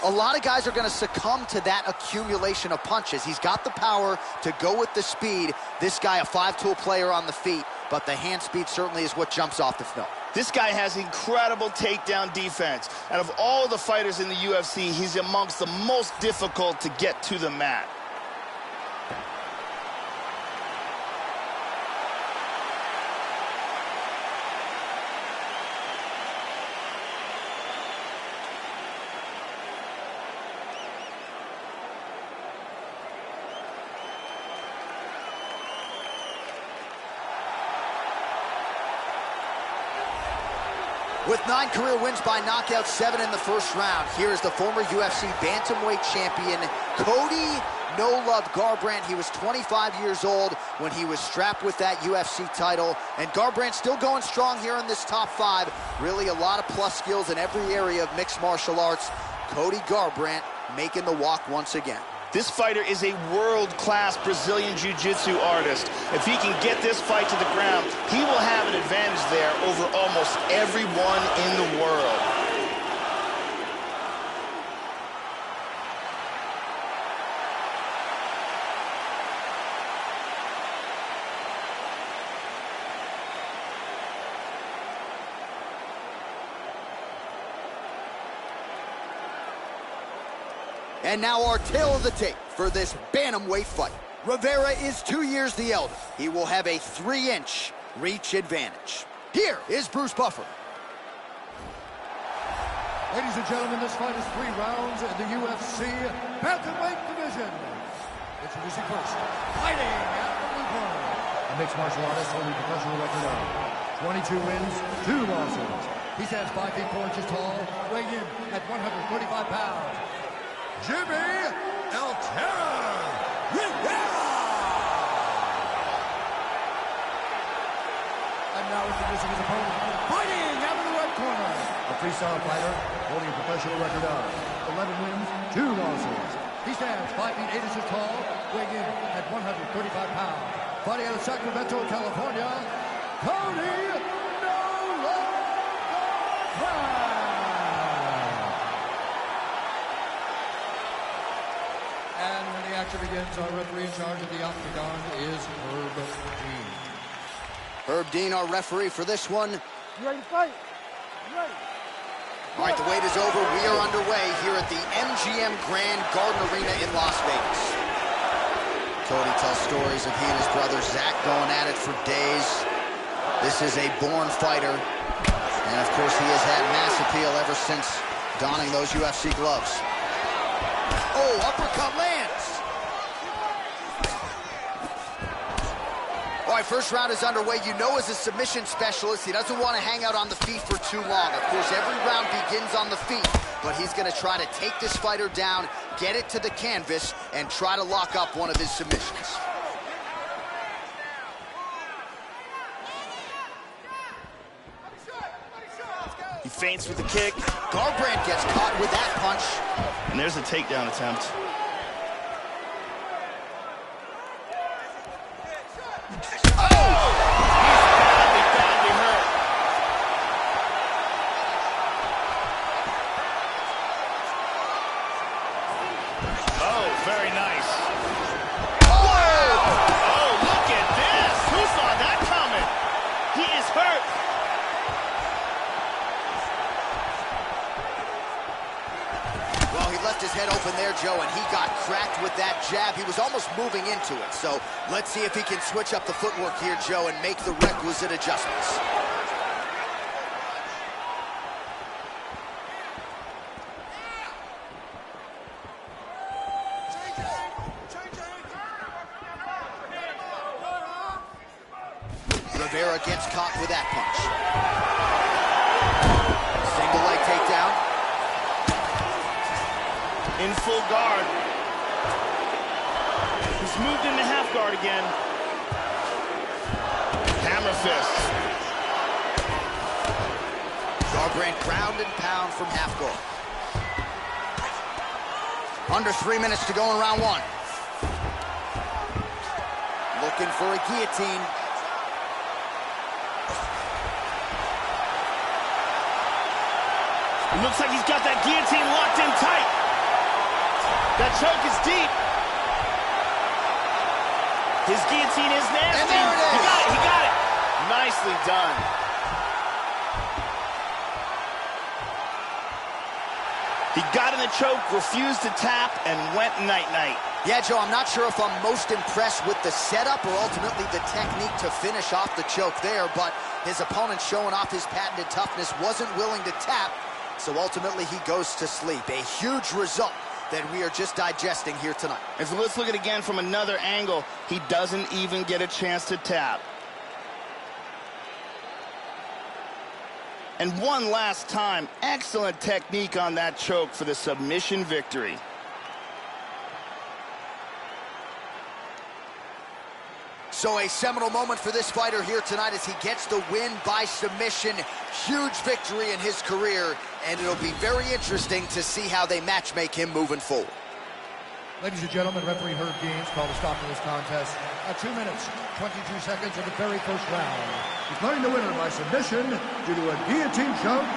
a lot of guys are going to succumb to that accumulation of punches. He's got the power to go with the speed. This guy, a five-tool player on the feet, but the hand speed certainly is what jumps off the film. This guy has incredible takedown defense. Out of all the fighters in the UFC, he's amongst the most difficult to get to the mat. With 9 career wins by knockout, 7 in the first round, here is the former UFC bantamweight champion, Cody No Love Garbrandt. He was 25 years old when he was strapped with that UFC title, and Garbrandt still going strong here in this top 5. Really a lot of plus skills in every area of mixed martial arts. Cody Garbrandt making the walk once again. This fighter is a world-class Brazilian Jiu-Jitsu artist. If he can get this fight to the ground, he will have an advantage there over almost everyone in the world. And now our tale of the tape for this bantamweight fight. Rivera is 2 years the elder. He will have a 3-inch reach advantage. Here is Bruce Buffer. Ladies and gentlemen, this fight is 3 rounds in the UFC bantamweight division. Introducing first, fighting out of the blue corner, a mixed martial artist holding professional record of 22 wins, 2 losses. He stands 5 feet 4 inches tall, weighing in at 135 pounds. Jimmy El Terror Rivera! And now introducing his opponent, fighting out of the red corner, a freestyle fighter holding a professional record of 11 wins, 2 losses. He stands 5 feet 8 inches tall, weighing in at 135 pounds. Fighting out of Sacramento, California, Cody No Crown. And when the action begins, our referee in charge of the octagon is Herb Dean. Herb Dean, our referee for this one. You ready to fight? You ready? All right, the wait is over. We are underway here at the MGM Grand Garden Arena in Las Vegas. Cody tells stories of he and his brother Zach going at it for days. This is a born fighter. And of course, he has had mass appeal ever since donning those UFC gloves. Oh, uppercut lands. All right, first round is underway. You know, as a submission specialist, he doesn't want to hang out on the feet for too long. Of course, every round begins on the feet, but he's going to try to take this fighter down, get it to the canvas, and try to lock up one of his submissions. He feints with the kick. Garbrandt gets caught with that punch. And there's a takedown attempt. Very nice. Whoa! Oh, look at this. Who saw that coming? He is hurt. Well, he left his head open there, Joe, and he got cracked with that jab. He was almost moving into it. So let's see if he can switch up the footwork here, Joe, and make the requisite adjustments. Rivera gets caught with that punch. Single leg takedown. In full guard. He's moved into half guard again. Hammer fist. Garbrandt ground and pound from half guard. Under 3 minutes to go in round 1. Looking for a guillotine. It looks like he's got that guillotine locked in tight. That choke is deep. His guillotine is nasty. And there it is. He got it, he got it. Nicely done. He got in the choke, refused to tap, and went night-night. Yeah, Joe, I'm not sure if I'm most impressed with the setup or ultimately the technique to finish off the choke there, but his opponent showing off his patented toughness, wasn't willing to tap, so ultimately he goes to sleep. A huge result that we are just digesting here tonight. And so let's look at it again from another angle. He doesn't even get a chance to tap. And one last time, excellent technique on that choke for the submission victory. So a seminal moment for this fighter here tonight as he gets the win by submission. Huge victory in his career, and it'll be very interesting to see how they matchmake him moving forward. Ladies and gentlemen, referee Herb Dean called a stop to this contest at 2 minutes, 22 seconds of the very first round. Declaring the winner by submission due to a guillotine choke,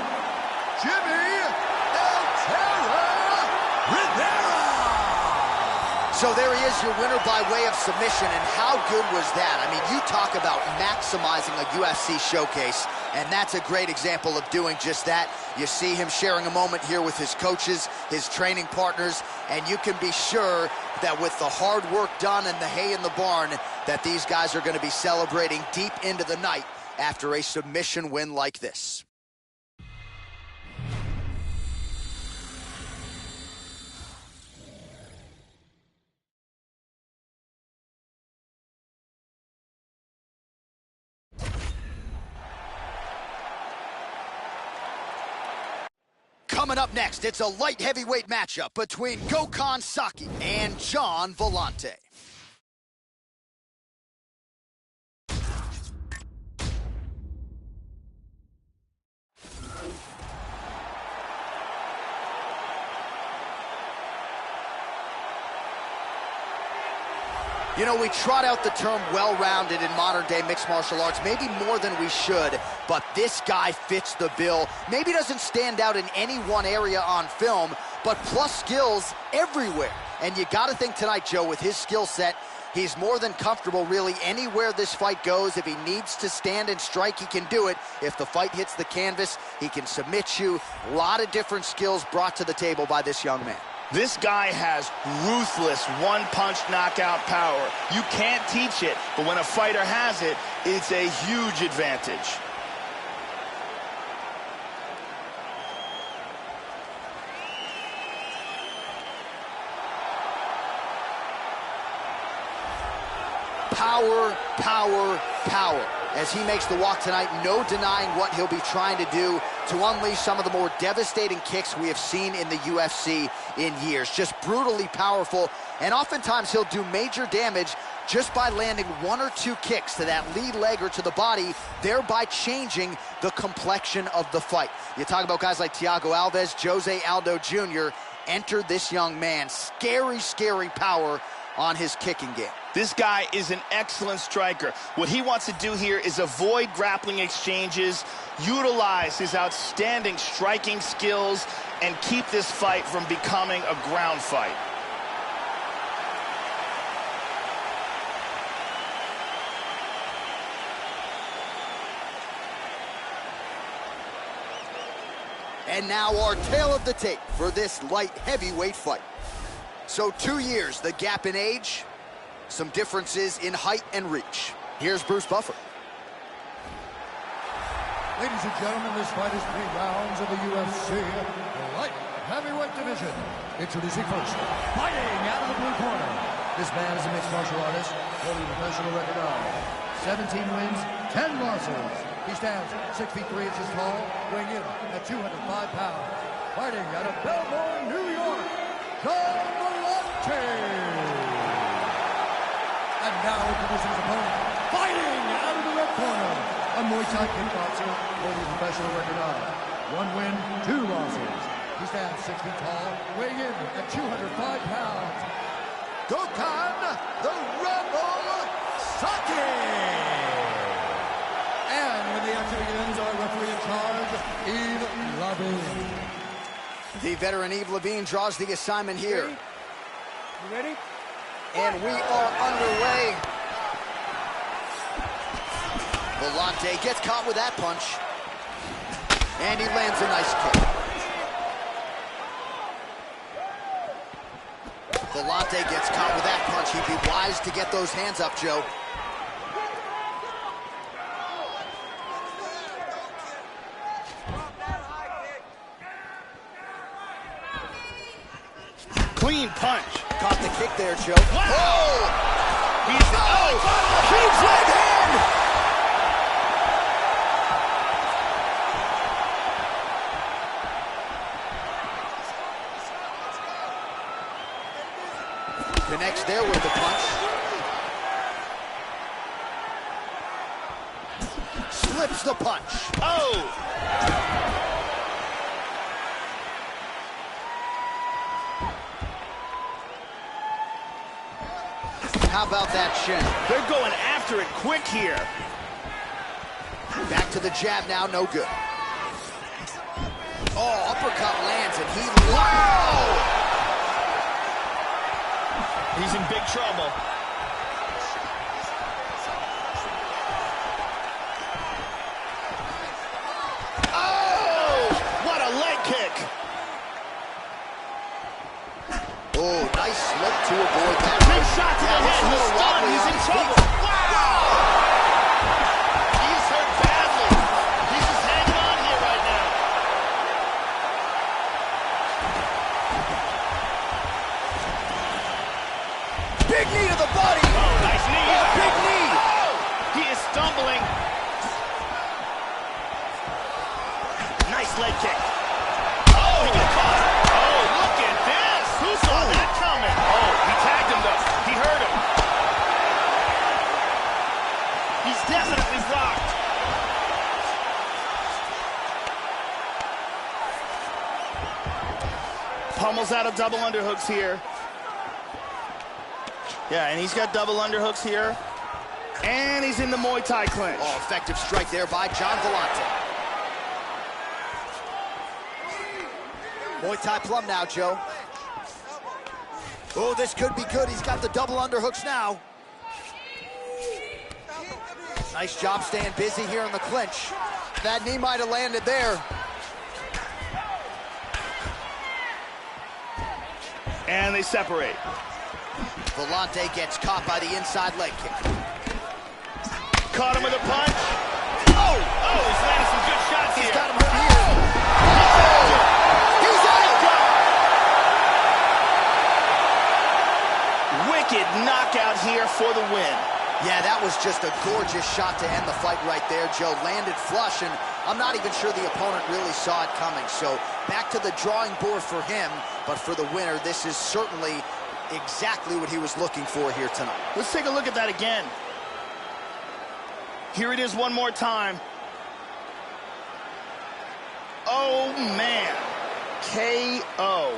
Jimmy El Terror Rivera! So there he is, your winner by way of submission, and how good was that? I mean, you talk about maximizing a UFC showcase. And that's a great example of doing just that. You see him sharing a moment here with his coaches, his training partners, and you can be sure that with the hard work done and the hay in the barn, that these guys are going to be celebrating deep into the night after a submission win like this. Coming up next, it's a light heavyweight matchup between Gokhan Saki and John Vellante. You know, we trot out the term well-rounded in modern-day mixed martial arts, maybe more than we should, but this guy fits the bill. Maybe doesn't stand out in any one area on film, but plus skills everywhere. And you got to think tonight, Joe, with his skill set, he's more than comfortable really anywhere this fight goes. If he needs to stand and strike, he can do it. If the fight hits the canvas, he can submit you. A lot of different skills brought to the table by this young man. This guy has ruthless one-punch knockout power. You can't teach it, but when a fighter has it, it's a huge advantage. Power, power, power. As he makes the walk tonight, no denying what he'll be trying to do to unleash some of the more devastating kicks we have seen in the UFC in years. Just brutally powerful, and oftentimes he'll do major damage just by landing one or two kicks to that lead leg or to the body, thereby changing the complexion of the fight. You talk about guys like Thiago Alves, Jose Aldo Jr. Enter this young man. Scary, scary power on his kicking game. This guy is an excellent striker. What he wants to do here is avoid grappling exchanges, utilize his outstanding striking skills, and keep this fight from becoming a ground fight. And now our tale of the tape for this light heavyweight fight. So 2 years, the gap in age, some differences in height and reach. Here's Bruce Buffer. Ladies and gentlemen, this fight is 3 rounds of the UFC light heavyweight division. Introducing first, fighting out of the blue corner. This man is a mixed martial artist, holding a professional record of 17 wins, 10 losses. He stands 6 feet 3 inches tall, weighing in at 205 pounds. Fighting out of Belmore, New York, John Vellante. And now introducing his opponent, fighting out of the red corner, a Muay Thai kickboxer holding a professional record of 1 win, 2 losses. He stands 6 feet tall, weighing in at 205 pounds. Gokhan, the Rebel Saki. And when the action begins, our referee in charge, Yves Lavigne. The veteran Yves Lavigne draws the assignment here. You ready? And we are underway. Vellante gets caught with that punch. And he lands a nice kick. Vellante gets caught with that punch. He'd be wise to get those hands up, Joe. Clean punch. Caught the kick there, Joe. Wow. Oh! He's Huge right hand! Connects there with the punch. Slips the punch. Oh! How about that shin? They're going after it quick here. Back to the jab now, no good. Oh, uppercut lands and he... Wow! He's in big trouble. to avoid that. Big shot to the head. He's stunned. He's in trouble. Wow! He's hurt badly. He's just hanging on here right now. Big knee to the body. Oh, nice knee. Big knee. Oh, he is stumbling. Nice leg kick. Oh, he got caught. Oh, look at this. Who saw that coming? Oh, he tagged him, though. He hurt him. He's definitely rocked. Pummels out of double underhooks here. Yeah, and he's got double underhooks here. And he's in the Muay Thai clinch. Oh, effective strike there by John Vellante. Muay Thai plum now, Joe. Oh, this could be good. He's got the double underhooks now. Nice job staying busy here in the clinch. That knee might have landed there. And they separate. Vellante gets caught by the inside leg kick. Caught him with a punch. Oh, he's landing some good shots here. He's got him hurt here. He's out! Wicked knockout here for the win. Yeah, that was just a gorgeous shot to end the fight right there, Joe. Landed flush, and I'm not even sure the opponent really saw it coming. So back to the drawing board for him, but for the winner, this is certainly exactly what he was looking for here tonight. Let's take a look at that again. Here it is one more time. Oh, man. KO.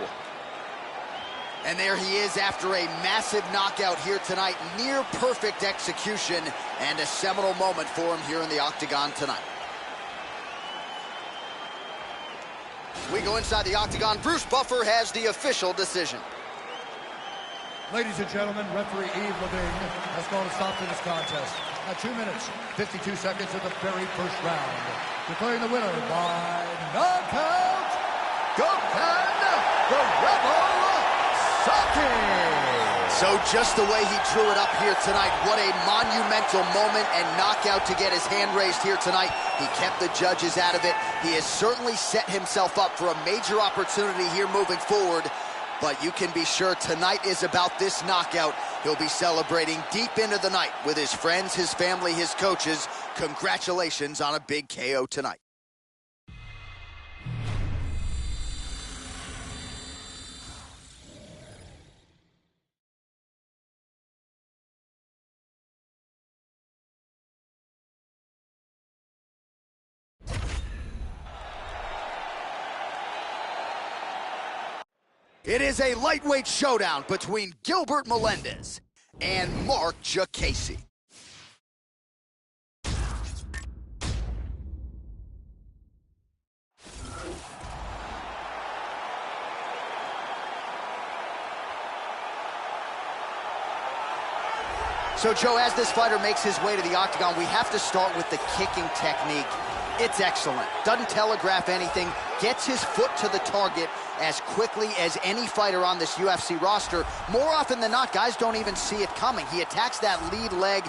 And there he is after a massive knockout here tonight. Near perfect execution and a seminal moment for him here in the octagon tonight. We go inside the octagon. Bruce Buffer has the official decision. Ladies and gentlemen, referee Yves Levine has called a stop to this contest at 2 minutes, 52 seconds of the very first round. Declaring the winner by knockout, Gokhan the Rebel Saki. So just the way he drew it up here tonight, what a monumental moment and knockout to get his hand raised here tonight. He kept the judges out of it. He has certainly set himself up for a major opportunity here moving forward. But you can be sure tonight is about this knockout. He'll be celebrating deep into the night with his friends, his family, his coaches. Congratulations on a big KO tonight. It is a lightweight showdown between Gilbert Melendez and Mark Jacasey. So, Joe, as this fighter makes his way to the octagon, we have to start with the kicking technique. It's excellent. Doesn't telegraph anything. Gets his foot to the target as quickly as any fighter on this UFC roster. More often than not, guys don't even see it coming. He attacks that lead leg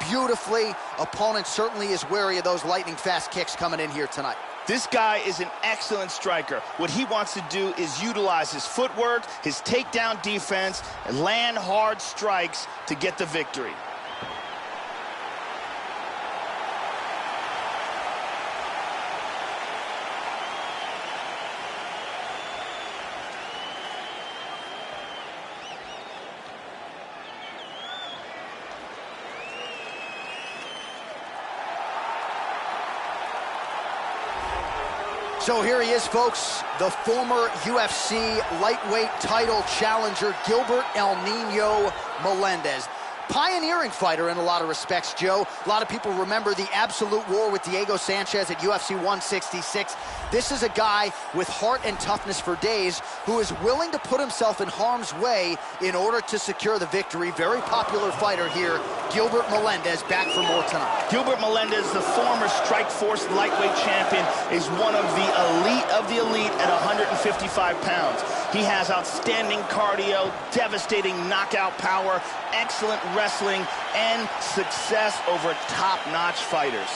beautifully. Opponent certainly is wary of those lightning-fast kicks coming in here tonight. This guy is an excellent striker. What he wants to do is utilize his footwork, his takedown defense, and land hard strikes to get the victory. So here he is, folks, the former UFC lightweight title challenger, Gilbert El Nino Melendez. Pioneering fighter in a lot of respects, Joe. A lot of people remember the absolute war with Diego Sanchez at UFC 166. This is a guy with heart and toughness for days who is willing to put himself in harm's way in order to secure the victory. Very popular fighter here, Gilbert Melendez, back for more tonight. Gilbert Melendez, the former Strikeforce lightweight champion, is one of the elite at 155 pounds. He has outstanding cardio, devastating knockout power, excellent wrestling, and success over top-notch fighters.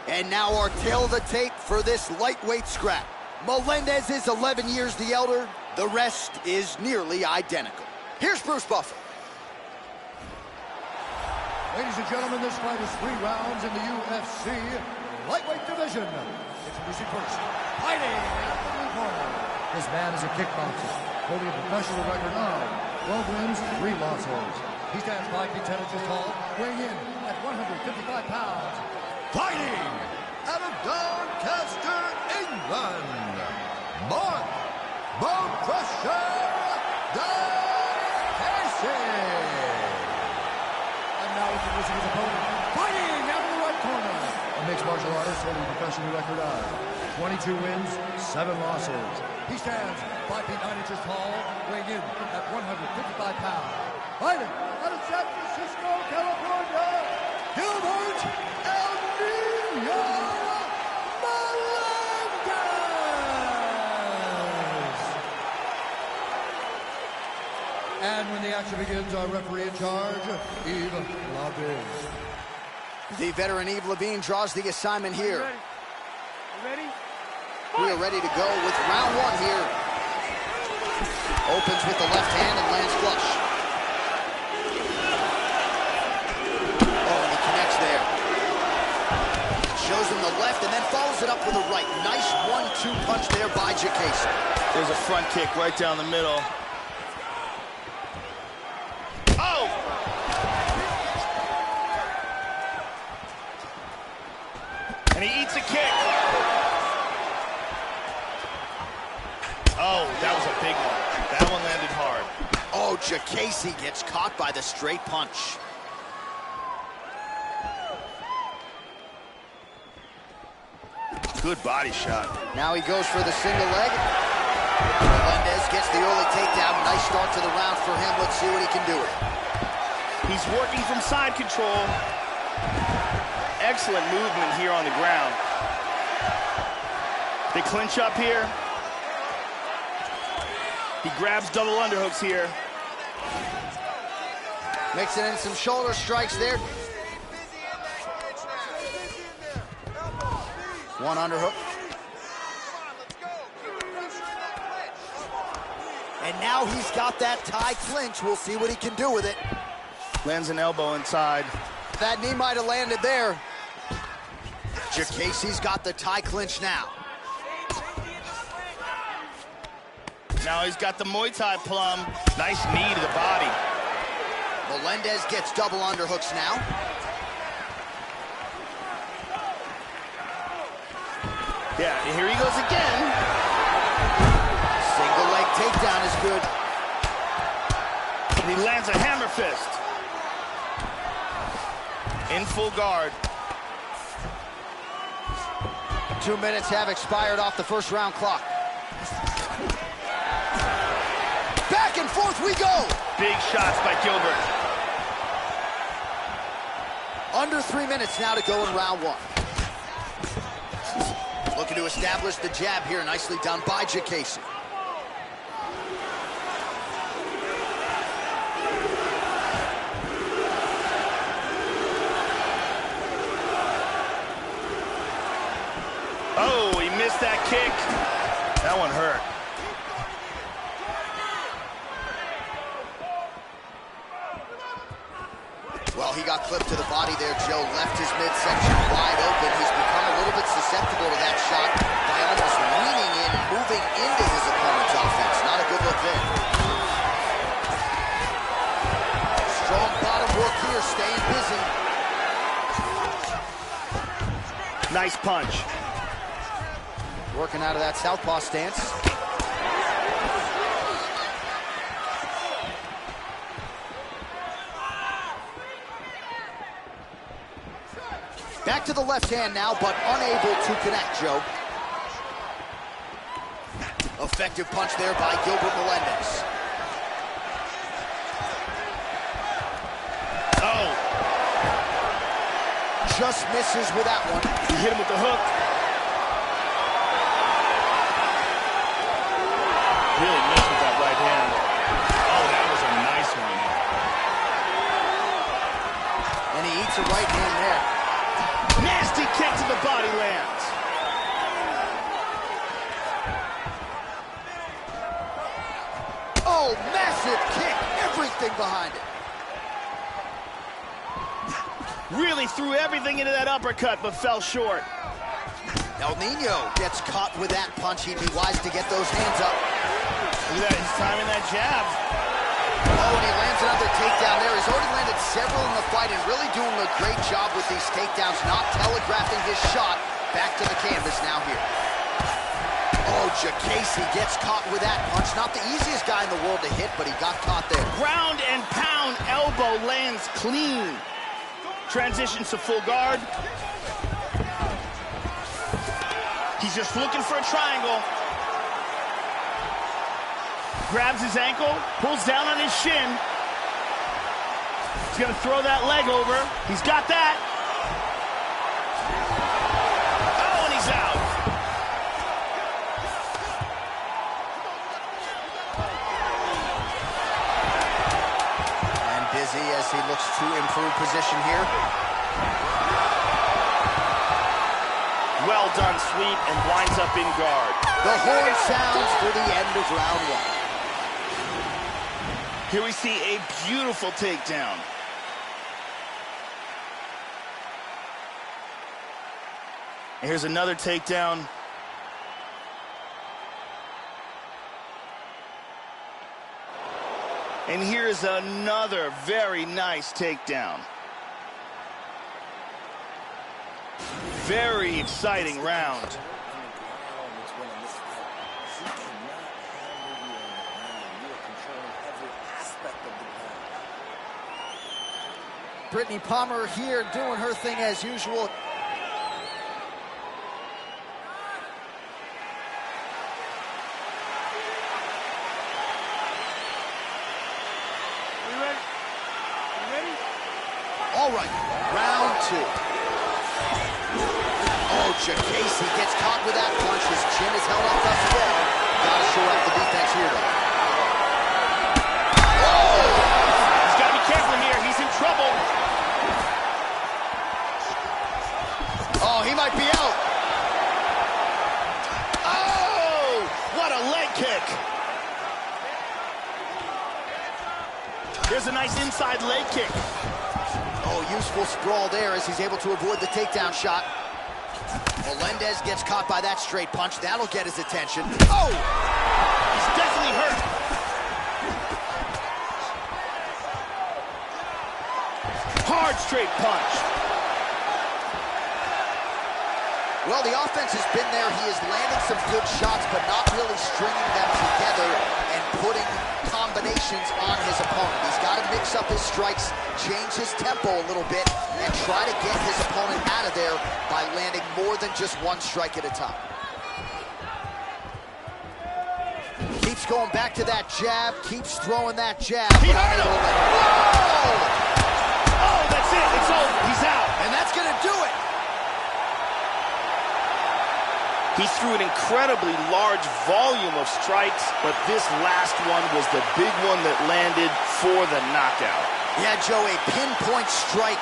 And now our tail of the tape for this lightweight scrap. Melendez is 11 years the elder. The rest is nearly identical. Here's Bruce Buffer. Ladies and gentlemen, this fight is 3 rounds in the UFC lightweight division. Introducing first, fighting out of the blue corner. This man is a kickboxer, holding a professional record of 12 wins, 3 losses. He stands 5 feet 10 inches tall, weighing in at 155 pounds. Fighting out of Doncaster, England, Mark Bone Crusher Casey. And now introducing his opponent, fighting out of the right corner. A mixed martial artist holding a professional record of 22 wins, 7 losses. He stands 5 feet 9 inches tall, weighing in at 155 pounds. Fighting out of San Francisco, California, Gilbert Melendez. And when the action begins, our referee in charge, Yves Lavigne. The veteran Yves Lavigne draws the assignment here. Ready? We are ready to go with round 1 here. Opens with the left hand and lands flush. Oh, and he connects there. Shows him the left and then follows it up with a right. Nice 1-2 punch there by Casey. There's a front kick right down the middle. Oh! And he eats a kick. Oh, that was a big one. That one landed hard. Oh, Casey gets caught by the straight punch. Good body shot. Now he goes for the single leg. Melendez gets the early takedown. Nice start to the round for him. Let's see what he can do with it. He's working from side control. Excellent movement here on the ground. They clinch up here. He grabs double underhooks here. Mixing in some shoulder strikes there. One underhook. And now he's got that tie clinch. We'll see what he can do with it. Lands an elbow inside. That knee might have landed there. Casey's got the tie clinch now. Now he's got the Muay Thai plum. Nice knee to the body. Melendez gets double underhooks now. Yeah, here he goes again. Single leg takedown is good. And he lands a hammer fist. In full guard. 2 minutes have expired off the first round clock. Back and forth we go. Big shots by Gilbert. Under 3 minutes now to go in round 1. Looking to establish the jab here. Nicely done by Casey. Oh, he missed that kick. That one hurt. Well, he got clipped to the body there, Joe. Left his midsection wide open. He's become a little bit susceptible to that shot by almost leaning in and moving into his opponent's offense. Not a good look there. Strong bottom work here, staying busy. Nice punch. Working out of that southpaw stance. Back to the left hand now, but unable to connect, Joe. Effective punch there by Gilbert Melendez. Oh. Just misses with that one. He hit him with the hook. Really missed with that right hand. Oh, that was a nice one. And he eats a right hand there. Nasty kick to the body lands. Oh, massive kick. Everything behind it. Really threw everything into that uppercut, but fell short. El Nino gets caught with that punch. He'd be wise to get those hands up. Look at that, he's timing that jab. Oh, and he lands another takedown there. He's already landed several in the fight and really doing a great job with these takedowns, not telegraphing his shot. Back to the canvas now here. Oh, Jacasey gets caught with that punch. Not the easiest guy in the world to hit, but he got caught there. Ground and pound elbow lands clean. Transitions to full guard. He's just looking for a triangle. Grabs his ankle, pulls down on his shin. He's gonna throw that leg over. He's got that. Oh, and he's out. And busy as he looks to improve position here. Well done, sweep, and winds up in guard. The horn sounds for the end of round one. Here we see a beautiful takedown. And here's another takedown. And here's another very nice takedown. Very exciting round. Brittany Palmer here doing her thing as usual. All right, round two. Oh, Jacasey gets caught with that punch. His chin is held up thus far. Gotta shore up the defense here, though. Oh! He's gotta be careful here. He's in trouble. Oh, he might be out. Oh! What a leg kick. There's a nice inside leg kick. Oh, useful sprawl there as he's able to avoid the takedown shot. Melendez gets caught by that straight punch. That'll get his attention. Oh! He's definitely hurt. Hard straight punch. Well, the offense has been there. He is landing some good shots, but not really stringing them together and putting combinations on his opponent. He's got to mix up his strikes, change his tempo a little bit, and try to get his opponent out of there by landing more than just one strike at a time. Keeps going back to that jab, keeps throwing that jab. He hurt him. Oh, that's it. It's over. He's out. And that's going to do it. He threw an incredibly large volume of strikes, but this last one was the big one that landed for the knockout. Yeah, Joe, a pinpoint strike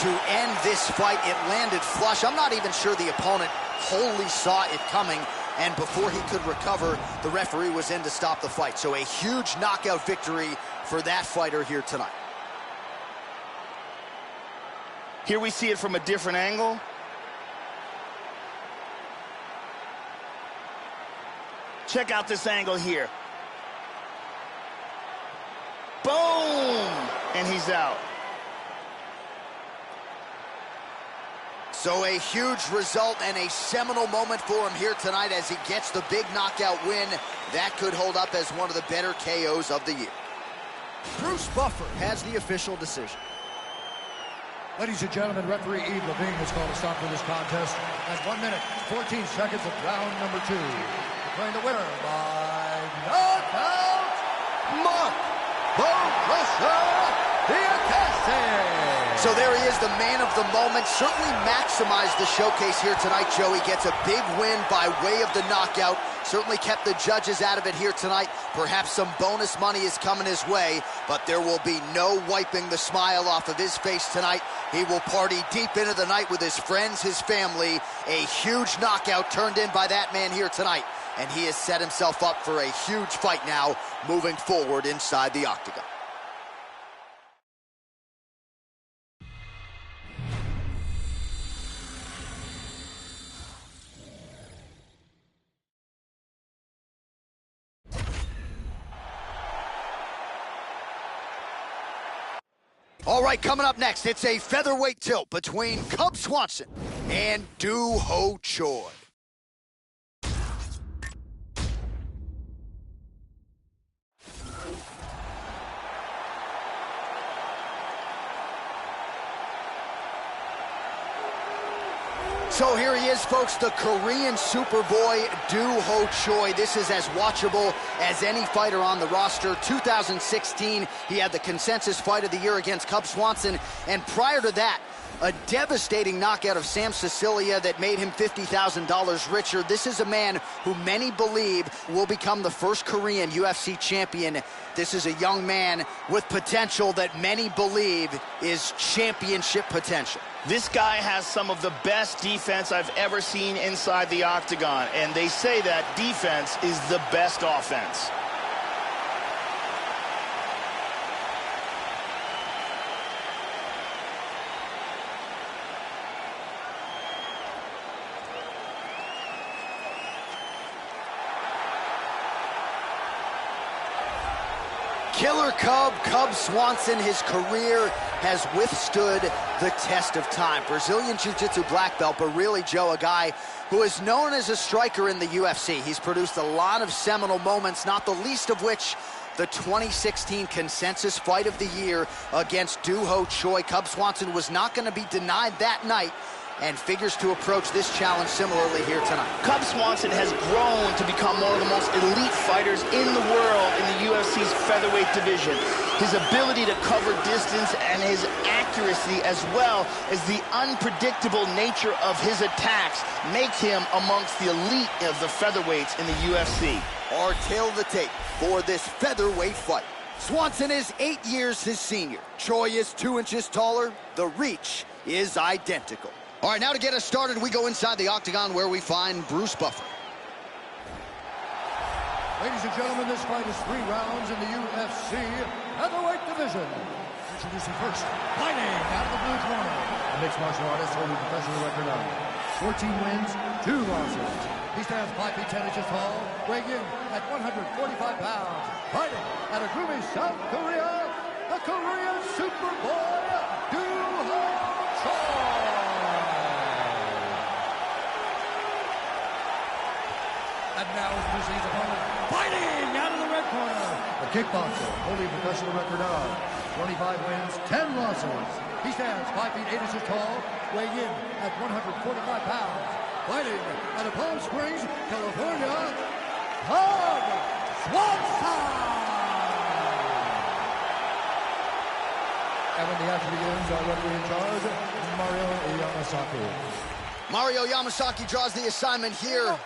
to end this fight. It landed flush. I'm not even sure the opponent wholly saw it coming, and before he could recover, the referee was in to stop the fight. So a huge knockout victory for that fighter here tonight. Here we see it from a different angle. Check out this angle here. Boom! And he's out. So a huge result and a seminal moment for him here tonight as he gets the big knockout win. That could hold up as one of the better KOs of the year. Bruce Buffer has the official decision. Ladies and gentlemen, referee Eve Levine has called a stop for this contest at 1 minute, 14 seconds of round number 2. Declaring the winner by knockout, Mark the Russia Diakase. So there he is, the man of the moment. Certainly maximized the showcase here tonight, Joey. Gets a big win by way of the knockout. Certainly kept the judges out of it here tonight. Perhaps some bonus money is coming his way, but there will be no wiping the smile off of his face tonight. He will party deep into the night with his friends, his family. A huge knockout turned in by that man here tonight. And he has set himself up for a huge fight now, moving forward inside the octagon. All right, coming up next, it's a featherweight tilt between Cub Swanson and Do-Ho Choi. So here he is, folks, the Korean Superboy, Do-Ho Choi. This is as watchable as any fighter on the roster. 2016, he had the consensus fight of the year against Cub Swanson. And prior to that, a devastating knockout of Sam Sicilia that made him $50,000 richer. This is a man who many believe will become the first Korean UFC champion. This is a young man with potential that many believe is championship potential. This guy has some of the best defense I've ever seen inside the octagon, and they say that defense is the best offense. Killer Cub Swanson, his career has withstood the test of time. Brazilian Jiu-Jitsu black belt, but really, Joe, a guy who is known as a striker in the UFC. He's produced a lot of seminal moments, not the least of which the 2016 consensus fight of the year against Do-Ho Choi. Cub Swanson was not going to be denied that night, and figures to approach this challenge similarly here tonight. Cub Swanson has grown to become one of the most elite fighters in the world in the UFC's featherweight division. His ability to cover distance and his accuracy, as well as the unpredictable nature of his attacks, make him amongst the elite of the featherweights in the UFC. Our tail of the tape for this featherweight fight. Swanson is 8 years his senior. Choi is 2 inches taller. The reach is identical. All right, now to get us started, we go inside the octagon where we find Bruce Buffer. Ladies and gentlemen, this fight is 3 rounds in the UFC featherweight division. Introducing first, fighting out of the blue corner, a mixed martial artist holding professional record of 14 wins, 2 losses. He stands 5 feet 10 inches tall, weighing in at 145 pounds. Fighting out of Gumi, South Korea, the Korean Superboy, Do-Ho Choi. And now his proceeds opponent, fighting out of the red corner, the kickboxer, holding a professional record of 25 wins, 10 losses. He stands 5 feet 8 inches tall, weighing in at 145 pounds. Fighting out of Palm Springs, California, Cub Swanson. And when the action begins, our referee in charge, Mario Yamasaki. Mario Yamasaki draws the assignment here.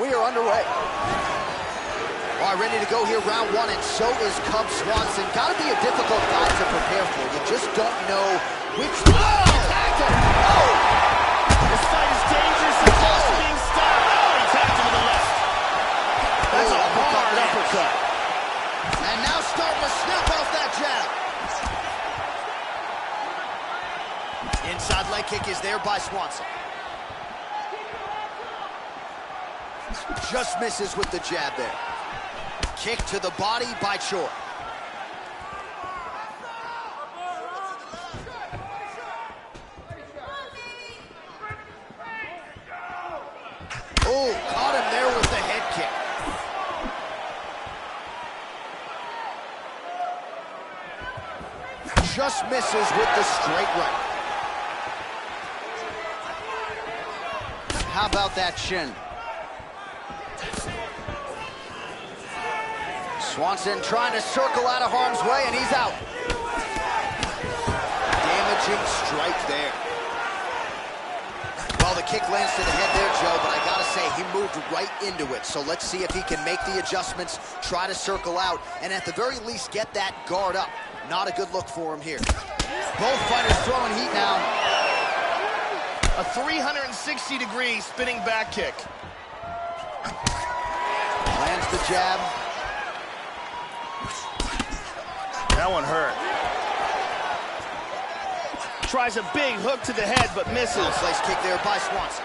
We are underway. All right, ready to go here, round 1, and so is Cub Swanson. Got to be a difficult guy to prepare for. You just don't know which... Oh! Attacked him! Oh! This fight is dangerous and close to being stopped. Oh, he tapped him to the left. That's a hard uppercut. And now starting to snap off that jab. Inside leg kick is there by Swanson. Just misses with the jab there. Kick to the body by Choi. Oh, caught him there with the head kick. just misses with the straight right. How about that shin? Swanson trying to circle out of harm's way, and he's out. Damaging strike there. Well, the kick lands to the head there, Joe, but I gotta say, he moved right into it. So let's see if he can make the adjustments, try to circle out, and at the very least get that guard up. Not a good look for him here. Both fighters throwing heat now. A 360-degree spinning back kick. Lands the jab. That one hurt. Tries a big hook to the head, but misses. Well-placed kick there by Swanson.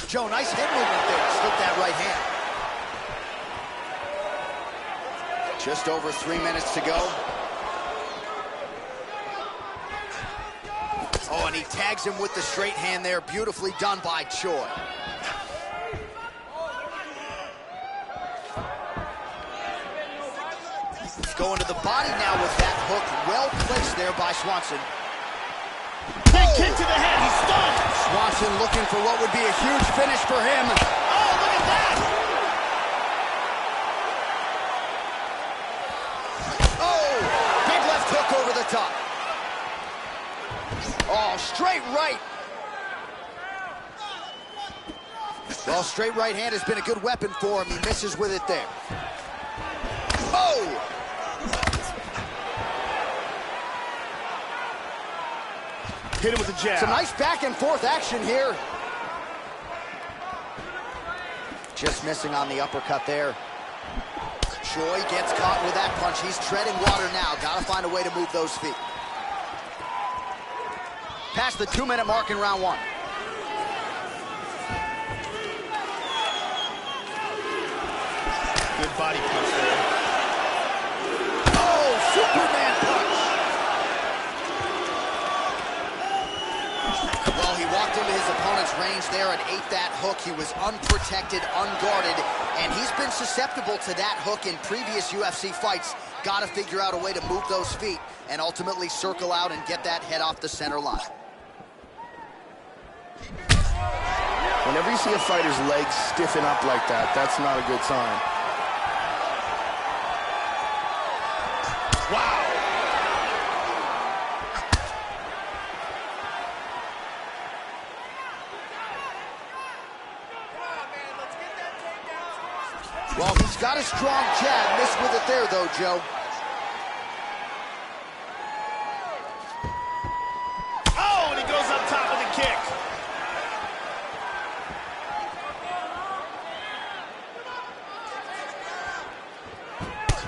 Joe, nice head movement there. Slipped that right hand. Just over 3 minutes to go. Oh, and he tags him with the straight hand there. Beautifully done by Choi. He's going to the body now with that hook. Well placed there by Swanson. Big kick to the head. He's stunned. Swanson looking for what would be a huge finish for him. Oh, look at that. Oh, big left hook over the top. Oh, straight right. Well, straight right hand has been a good weapon for him. He misses with it there. Oh! Hit him with the jab. Some nice back and forth action here. Just missing on the uppercut there. Choi gets caught with that punch. He's treading water now. Gotta find a way to move those feet. Past the 2-minute mark in round one. Good body punch there. Oh, Superman punch. Well, he walked into his opponent's range there and ate that hook. He was unprotected, unguarded, and he's been susceptible to that hook in previous UFC fights. Got to figure out a way to move those feet and ultimately circle out and get that head off the center line. Whenever you see a fighter's legs stiffen up like that, that's not a good sign. Wow! Well, he's got a strong jab. Missed with it there, though, Joe. Oh, and he goes up top with a kick.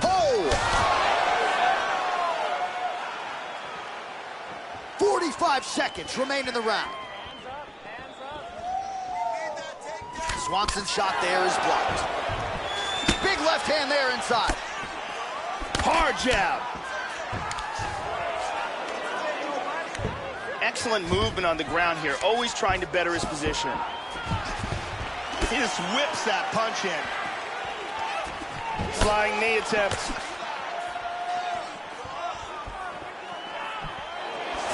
Oh! 45 seconds remain in the round. Swanson's shot there is blocked. Big left hand there inside. Hard jab. Excellent movement on the ground here, always trying to better his position. He just whips that punch in. Flying knee attempt.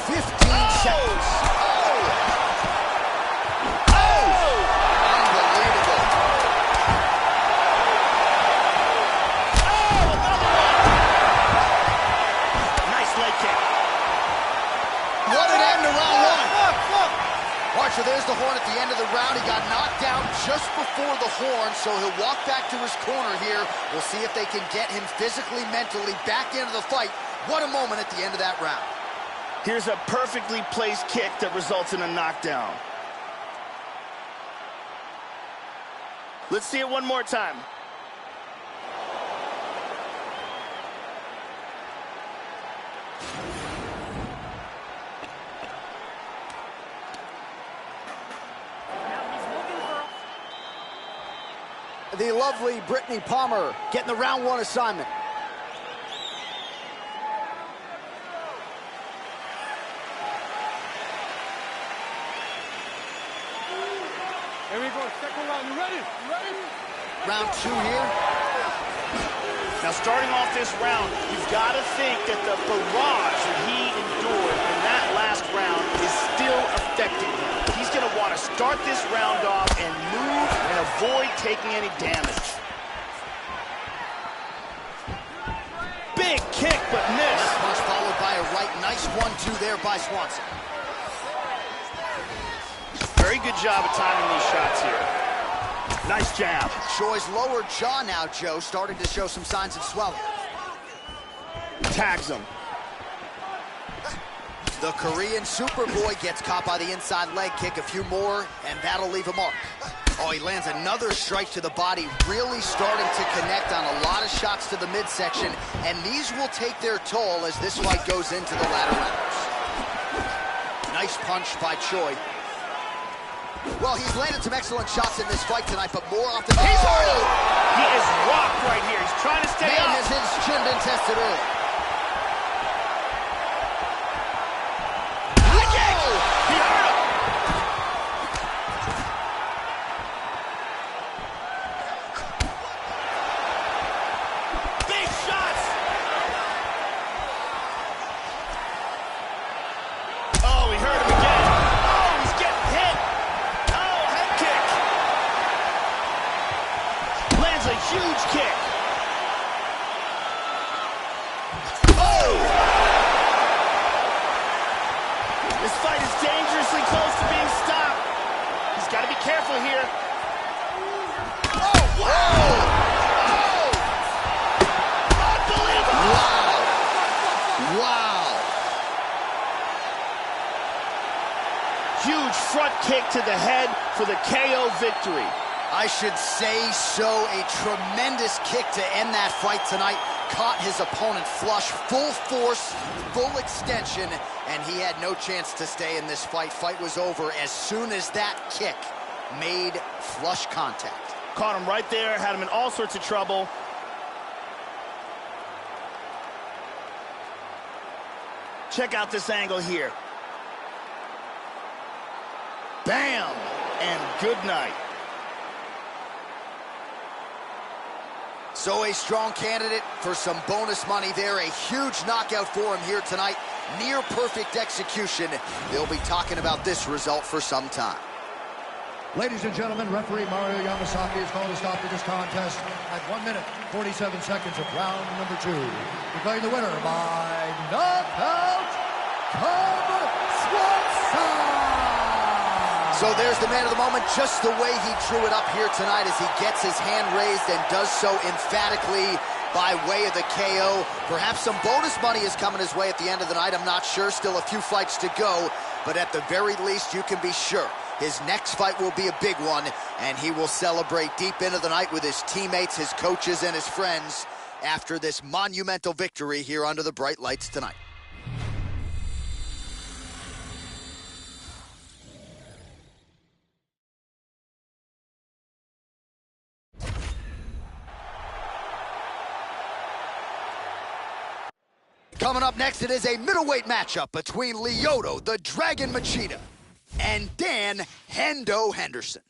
15 seconds. So there's the horn at the end of the round. He got knocked down just before the horn, so he'll walk back to his corner here. We'll see if they can get him physically, mentally back into the fight. What a moment at the end of that round. Here's a perfectly placed kick that results in a knockdown. Let's see it one more time. The lovely Brittany Palmer getting the round one assignment. Here we go, second round. You ready? You ready? round 2 here. Now, starting off this round, you've got to think that the barrage that he endured in that last round is still affecting him. He's going to want to start this round off and move and avoid taking any damage. Big kick, but missed. Left punch followed by a right. Nice 1-2 there by Swanson. Very good job of timing these shots here. Nice jab. Choi's lower jaw now, Joe, starting to show some signs of swelling. Tags him. The Korean Superboy gets caught by the inside leg kick. A few more, and that'll leave a mark. Oh, he lands another strike to the body, really starting to connect on a lot of shots to the midsection, and these will take their toll as this fight goes into the latter rounds. Nice punch by Choi. Well, he's landed some excellent shots in this fight tonight, but more often... He's hurt! He is rocked right here. He's trying to stay up. Has his chin been tested early? He hurt him! Big shots! Oh, he hurt him again. Oh, he's getting hit. Oh, head kick. Lands a huge kick. Oh! This fight is dangerously close to being stopped. He's got to be careful here. Oh, wow! Oh! Unbelievable! Wow! Huge front kick to the head for the KO victory. I should say so. A tremendous kick to end that fight tonight. Caught his opponent flush, full force, full extension, and he had no chance to stay in this fight. Fight was over as soon as that kick made flush contact. Caught him right there, had him in all sorts of trouble. Check out this angle here. Bam! And good night. So a strong candidate for some bonus money there. A huge knockout for him here tonight. Near perfect execution. They'll be talking about this result for some time. Ladies and gentlemen, referee Mario Yamasaki is called to stop this contest at 1 minute, 47 seconds of round number 2. Declaring the winner by knockout, Swanson! So there's the man of the moment, just the way he drew it up here tonight as he gets his hand raised and does so emphatically by way of the KO. Perhaps some bonus money is coming his way at the end of the night. I'm not sure. Still a few fights to go. But at the very least, you can be sure his next fight will be a big one, and he will celebrate deep into the night with his teammates, his coaches, and his friends after this monumental victory here under the bright lights tonight. Coming up next, it is a middleweight matchup between Lyoto, the Dragon Machida, and Dan Hendo Henderson.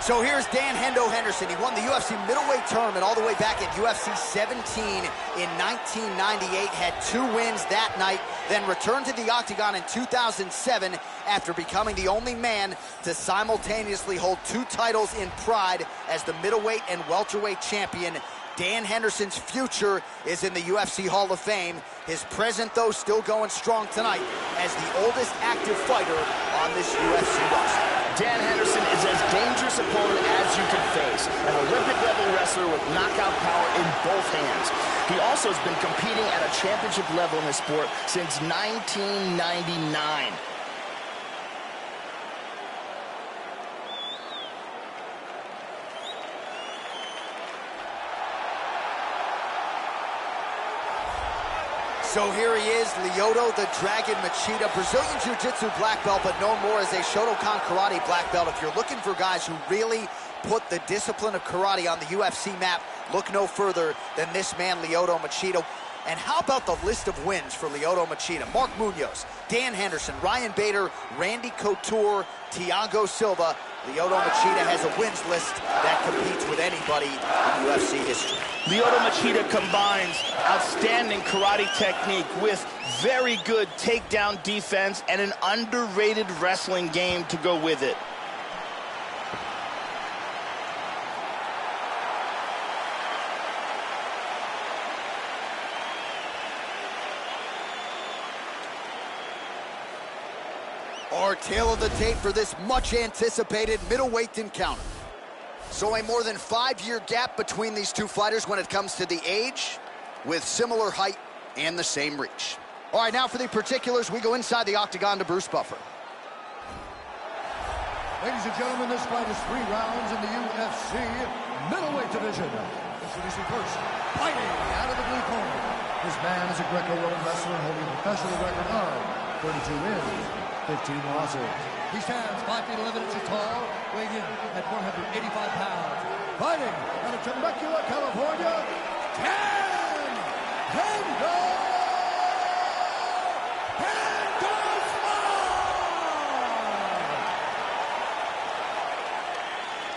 So here's Dan Hendo Henderson. He won the UFC middleweight tournament all the way back at UFC 17 in 1998. Had 2 wins that night, then returned to the octagon in 2007 after becoming the only man to simultaneously hold 2 titles in Pride as the middleweight and welterweight champion. Dan Henderson's future is in the UFC Hall of Fame. His present, though, still going strong tonight as the oldest active fighter on this UFC roster. Dan Henderson is as dangerous opponent as you can face. An Olympic-level wrestler with knockout power in both hands. He also has been competing at a championship level in the sport since 1999. So here he is, Lyoto, the Dragon Machida, Brazilian Jiu-Jitsu black belt, but known more as a Shotokan Karate black belt. If you're looking for guys who really put the discipline of karate on the UFC map, look no further than this man, Lyoto Machida. And how about the list of wins for Lyoto Machida? Mark Munoz, Dan Henderson, Ryan Bader, Randy Couture, Thiago Silva. Lyoto Machida has a wins list that competes with anybody in UFC history. Lyoto Machida combines outstanding karate technique with very good takedown defense and an underrated wrestling game to go with it. Our tale of the tape for this much-anticipated middleweight encounter. So a more than 5-year gap between these two fighters when it comes to the age, with similar height and the same reach. All right, now for the particulars, we go inside the octagon to Bruce Buffer. Ladies and gentlemen, this fight is 3 rounds in the UFC middleweight division. Introducing first, fighting out of the blue corner. This man is a Greco-Roman wrestler holding a professional record of 32 wins. 15 losses. He stands 5 feet 11 inches tall, weighing in at 185 pounds. Fighting out of Temecula, California,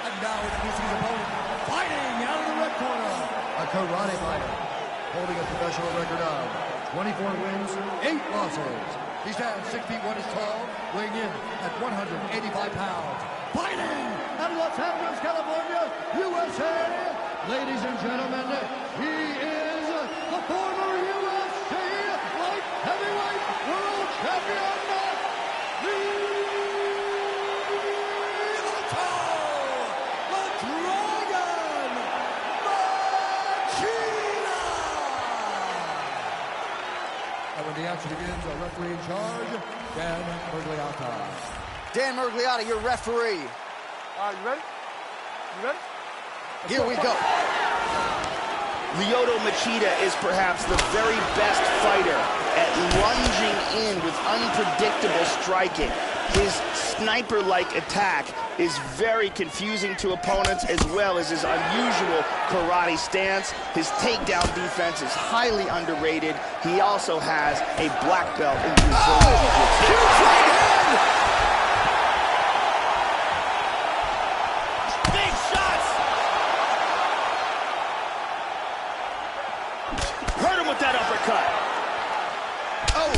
And now introducing his opponent, fighting out of the red corner, a karate fighter, holding a professional record of 24 wins, 8 losses. He stands 6 feet 1 inch tall, weighing in at 185 pounds. Fighting out of Los Angeles, California, USA. Ladies and gentlemen, he is the former UFC light heavyweight world champion, And when the action begins, our referee in charge, Dan Mergliotta. Dan Mergliotta, your referee. You ready? You ready? Here we go. Lyoto Machida is perhaps the very best fighter at lunging in with unpredictable striking. His sniper-like attack is very confusing to opponents, as well as his unusual karate stance. His takedown defense is highly underrated. He also has a black belt in Brazilian Jiu-Jitsu. Huge right hand! Big shots! Hurt him with that uppercut. Oh!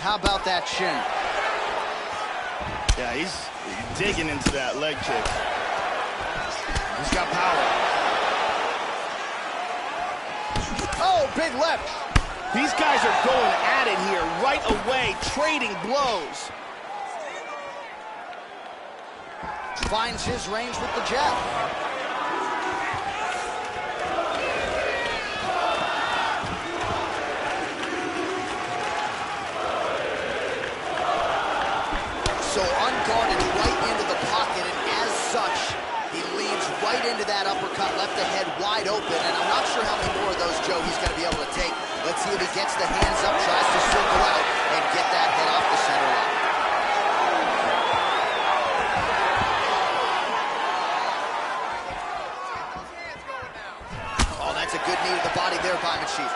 How about that shin? Yeah, he's digging into that leg kick. He's got power. Oh, big left. These guys are going at it here right away, trading blows. Finds his range with the jab. So unguarded right into the pocket, and as such, he leans right into that uppercut, left the head wide open, and I'm not sure how many more of those, Joe, he's going to be able to take. Let's see if he gets the hands up, tries to circle out, and get that head off the center line. Oh, that's a good knee to the body there by Machida.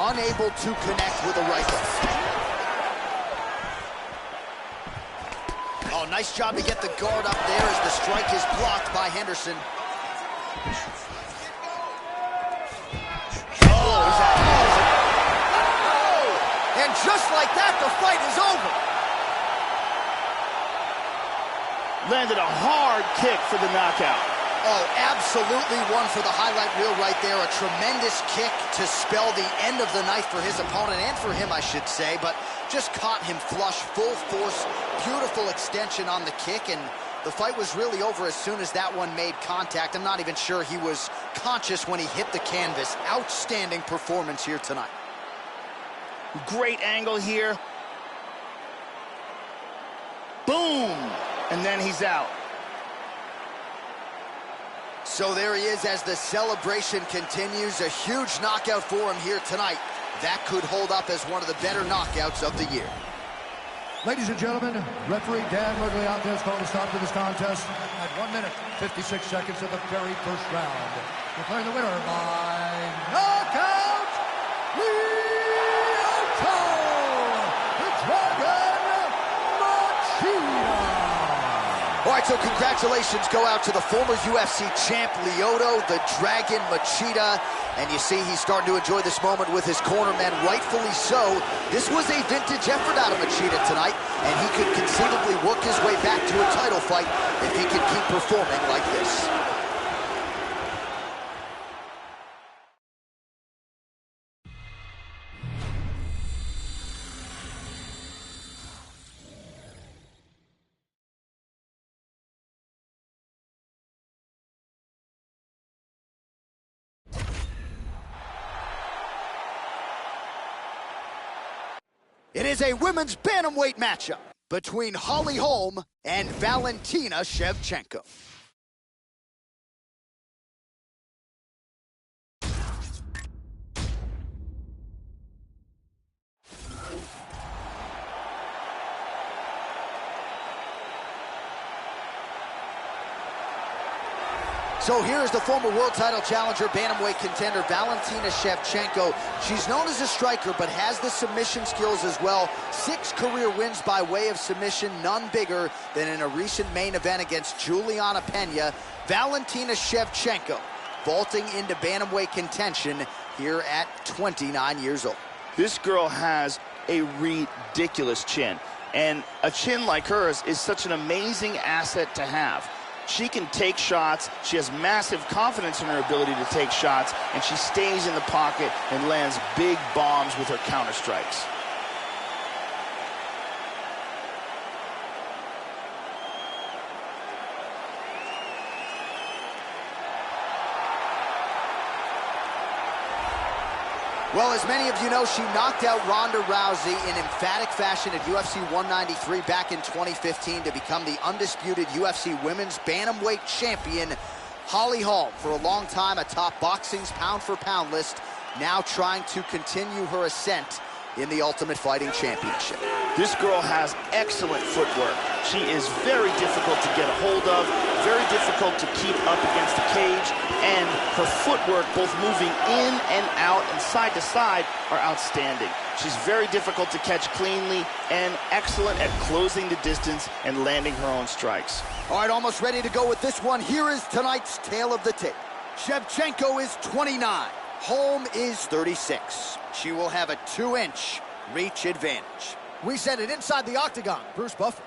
Unable to connect with a right hook. Oh, nice job to get the guard up there as the strike is blocked by Henderson. And just like that, the fight is over. Landed a hard kick for the knockout. Oh, absolutely one for the highlight reel right there. A tremendous kick to spell the end of the night for his opponent, and for him, I should say, but just caught him flush, full force, beautiful extension on the kick, and the fight was really over as soon as that one made contact. I'm not even sure he was conscious when he hit the canvas. Outstanding performance here tonight. Great angle here. Boom! And then he's out. So there he is as the celebration continues. A huge knockout for him here tonight. That could hold up as one of the better knockouts of the year. Ladies and gentlemen, referee Dan Mergliata has called a stop to this contest at 1 minute, 56 seconds of the very first round. Declaring the winner by knockout, the Dragon Machida. All right, so congratulations go out to the former UFC champ, Lyoto, the Dragon Machida. And you see he's starting to enjoy this moment with his cornermen, rightfully so. This was a vintage effort out of Machida tonight, and he could conceivably work his way back to a title fight if he can keep performing like this. It is a women's bantamweight matchup between Holly Holm and Valentina Shevchenko. So here's the former world title challenger, bantamweight contender, Valentina Shevchenko. She's known as a striker, but has the submission skills as well. 6 career wins by way of submission, none bigger than in a recent main event against Juliana Pena. Valentina Shevchenko vaulting into bantamweight contention here at 29 years old. This girl has a ridiculous chin, and a chin like hers is such an amazing asset to have. She can take shots, she has massive confidence in her ability to take shots, and she stays in the pocket and lands big bombs with her counter strikes. Well, as many of you know, she knocked out Ronda Rousey in emphatic fashion at UFC 193 back in 2015 to become the undisputed UFC Women's Bantamweight Champion. Holly Holm, for a long time atop boxing's pound-for-pound list, now trying to continue her ascent in the Ultimate Fighting Championship. This girl has excellent footwork. She is very difficult to get a hold of, very difficult to keep up against the cage, and her footwork, both moving in and out and side to side, are outstanding. She's very difficult to catch cleanly and excellent at closing the distance and landing her own strikes. All right, almost ready to go with this one. Here is tonight's tale of the tape. Shevchenko is 29. Holm is 36. She will have a 2-inch reach advantage. We send it inside the octagon. Bruce Buffer.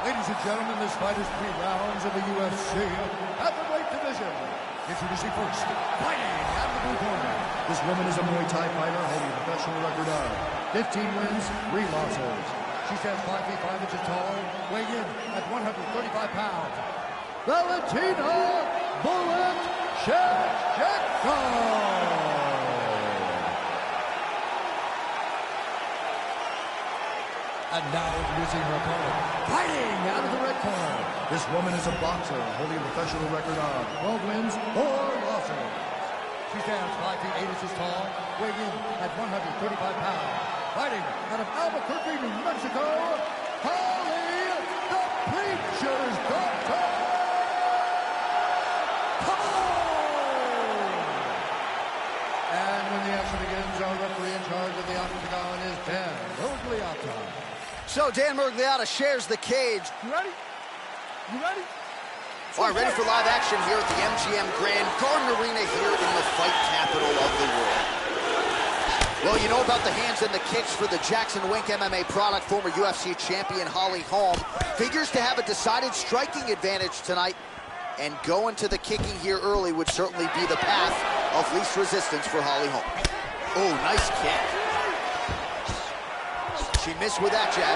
Ladies and gentlemen, this fight is 3 rounds in the UFC Heavyweight Division. Introducing first, fighting out of the blue corner. This woman is a Muay Thai fighter holding a professional record of 15 wins, 3 losses. She stands 5 feet 5 inches tall, weighing in at 135 pounds. Valentina "Bullet" Shevchenko. And now introducing her opponent, fighting out of the red corner. This woman is a boxer holding a professional record of 12 wins, 4 losses. She stands 5 feet 8 inches tall, weighing in at 135 pounds. Fighting out of Albuquerque, New Mexico, Holly the Preacher's Daughter. And when the action begins, our referee in charge of the octagon is Dan Mergliata. So Dan Mergliata shares the cage. You ready? You ready? All right, ready for live action here at the MGM Grand Garden Arena here in the fight capital of the world. Well, you know about the hands and the kicks for the Jackson Wink MMA product. Former UFC champion Holly Holm figures to have a decided striking advantage tonight, and going to the kicking here early would certainly be the path of least resistance for Holly Holm. Oh, nice kick. She missed with that jab.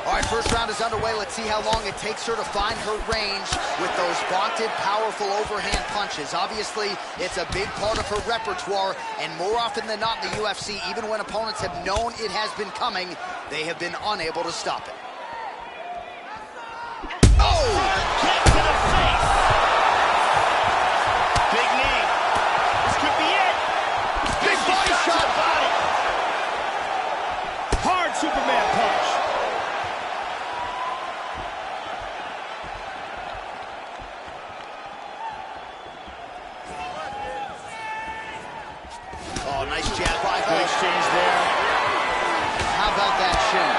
All right, first round is underway. Let's see how long it takes her to find her range with those vaunted, powerful overhand punches. Obviously, it's a big part of her repertoire, and more often than not in the UFC, even when opponents have known it has been coming, they have been unable to stop it. Oh! Kick to the face! Big knee. This could be it! Big body shot! nice jab by her. Good exchange there. How about that shin?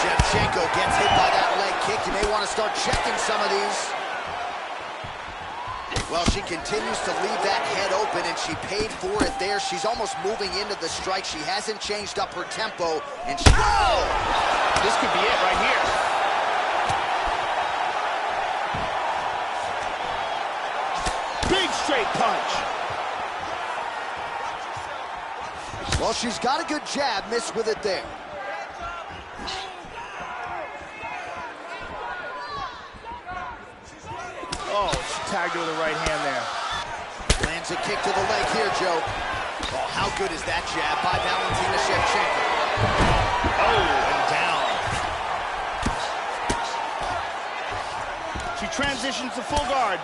Shevchenko gets hit by that leg kick. You may want to start checking some of these. Well, she continues to leave that head open, and she paid for it there. She's almost moving into the strike. She hasn't changed up her tempo, and she... Whoa! This could be it right here. Big straight punch. Well, she's got a good jab, missed with it there. Oh, she tagged her with the right hand there. Lands a kick to the leg here, Joe. Oh, how good is that jab by Valentina Shevchenko? Oh, and down. She transitions to full guard.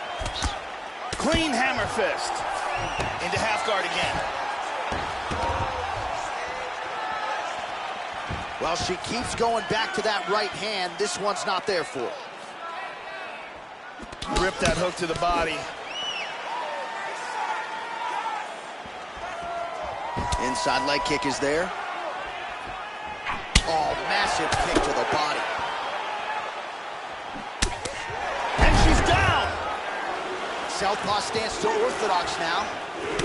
Clean hammer fist. Into half guard again. Well, she keeps going back to that right hand. This one's not there for her. Rip that hook to the body. Inside leg kick is there. Oh, massive kick to the body. And she's down. Southpaw stance to orthodox now.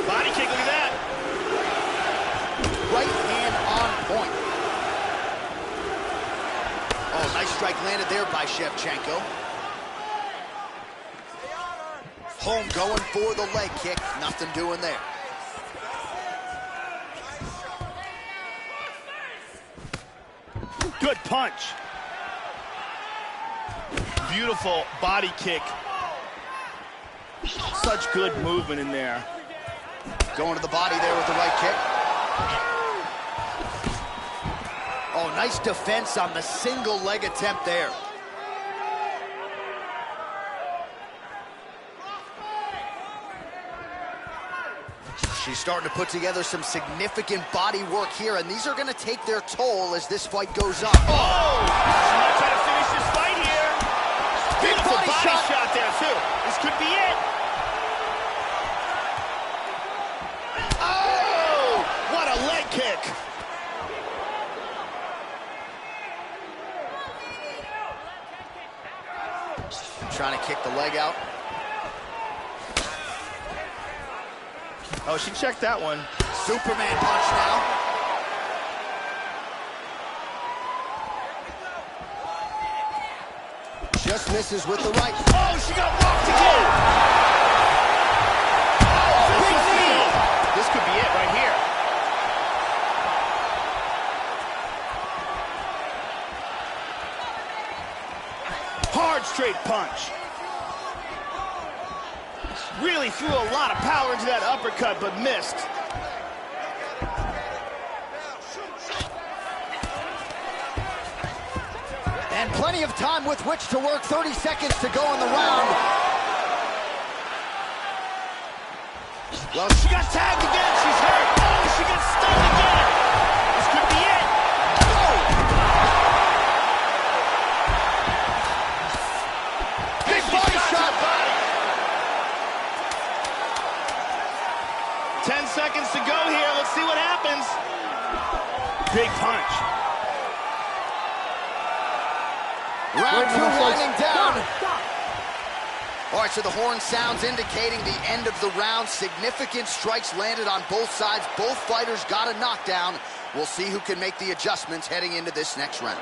Body kick, look at that. Right hand on point. Oh, nice strike landed there by Shevchenko. Home going for the leg kick. Nothing doing there. Good punch. Beautiful body kick. Such good movement in there. Going to the body there with the right kick. Oh, nice defense on the single leg attempt there. She's starting to put together some significant body work here, and these are going to take their toll as this fight goes on. Oh! She might try to finish this fight here. Beautiful body shot there, too. This could be it. Oh! What a leg kick. Trying to kick the leg out. Oh, she checked that one. Superman punch now. Just misses with the right. Oh, she got rocked again. Oh, big knee. This could be it right here. Hard straight punch. Really threw a lot of power into that uppercut, but missed. And plenty of time with which to work. 30 seconds to go in the round. Well, she got tagged again. She's hurt. Oh, she got stunned again. This could be it. Oh. Big body shot. 10 seconds to go here. Let's see what happens. Big punch. Round two winding down. All right, so the horn sounds indicating the end of the round. Significant strikes landed on both sides. Both fighters got a knockdown. We'll see who can make the adjustments heading into this next round.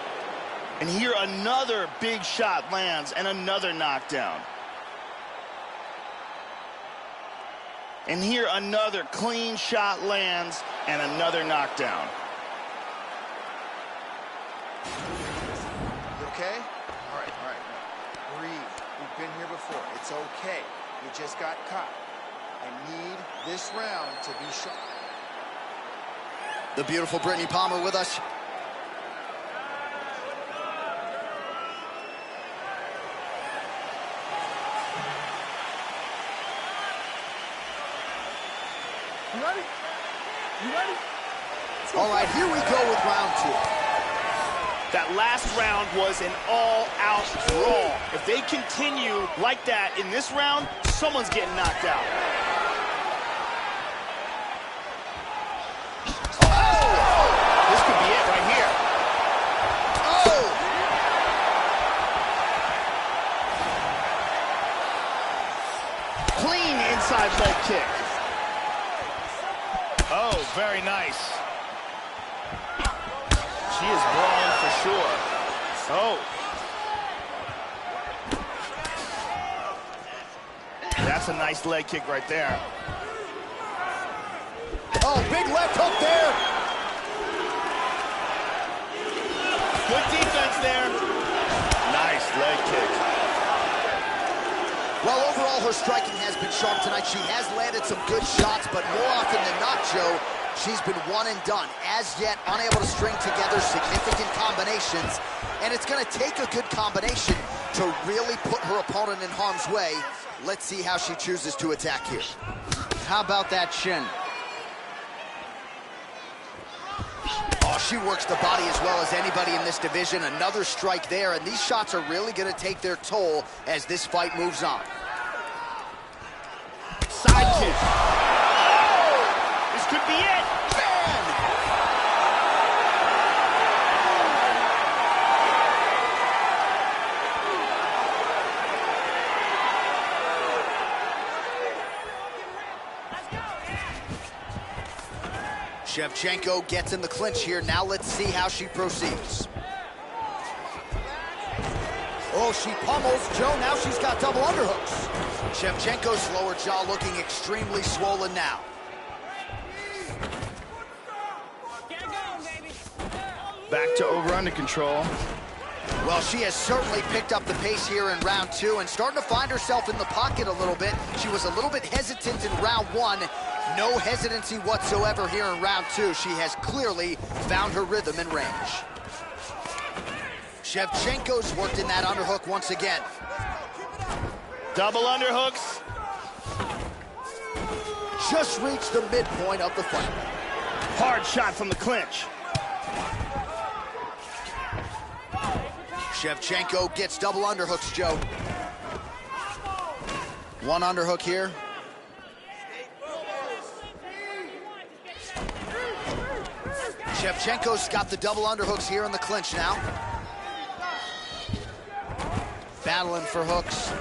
And here another big shot lands and another knockdown. And here another clean shot lands and another knockdown. You okay? All right, all right. Breathe. We've been here before. It's okay. You just got caught. I need this round to be shot. The beautiful Brittany Palmer with us. You ready? You ready? All right, here we go with round two. That last round was an all-out brawl. If they continue like that in this round, someone's getting knocked out. Clean inside leg kick. Oh, very nice. She is brawling for sure. Oh. That's a nice leg kick right there. Oh, big left hook there. Good defense there. Nice leg kick. Well, overall, her striking has been sharp tonight. She has landed some good shots, but more often than not, Joe, she's been one and done. As yet, unable to string together significant combinations. And it's going to take a good combination to really put her opponent in harm's way. Let's see how she chooses to attack here. How about that shin? Oh, she works the body as well as anybody in this division. Another strike there, and these shots are really going to take their toll as this fight moves on. Side kick. Oh! This could be it. Bam! Shevchenko gets in the clinch here. Now let's see how she proceeds. Oh, she pummels Joe. Now she's got double underhooks. Shevchenko's lower jaw looking extremely swollen now. Back to over-under control. Well, she has certainly picked up the pace here in round two and starting to find herself in the pocket a little bit. She was a little bit hesitant in round one. No hesitancy whatsoever here in round two. She has clearly found her rhythm and range. Shevchenko's worked in that underhook once again. Double underhooks. Just reached the midpoint of the fight. Hard shot from the clinch. Shevchenko gets double underhooks, Joe. One underhook here. Shevchenko's got the double underhooks here in the clinch now. Battling for hooks.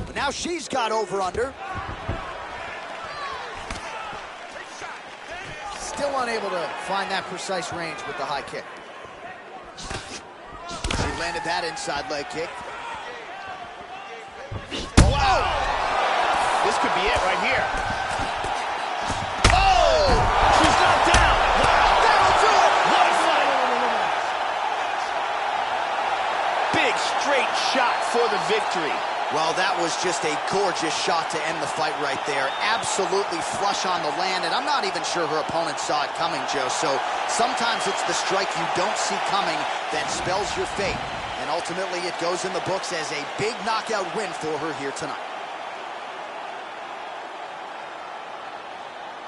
But now she's got over-under. Still unable to find that precise range with the high kick. She landed that inside leg kick. Wow! This could be it right here. Oh! She's knocked down! That'll do it! What a fight! Big straight shot for the victory. Well, that was just a gorgeous shot to end the fight right there. Absolutely flush on the land, and I'm not even sure her opponent saw it coming, Joe. So sometimes it's the strike you don't see coming that spells your fate. And ultimately, it goes in the books as a big knockout win for her here tonight.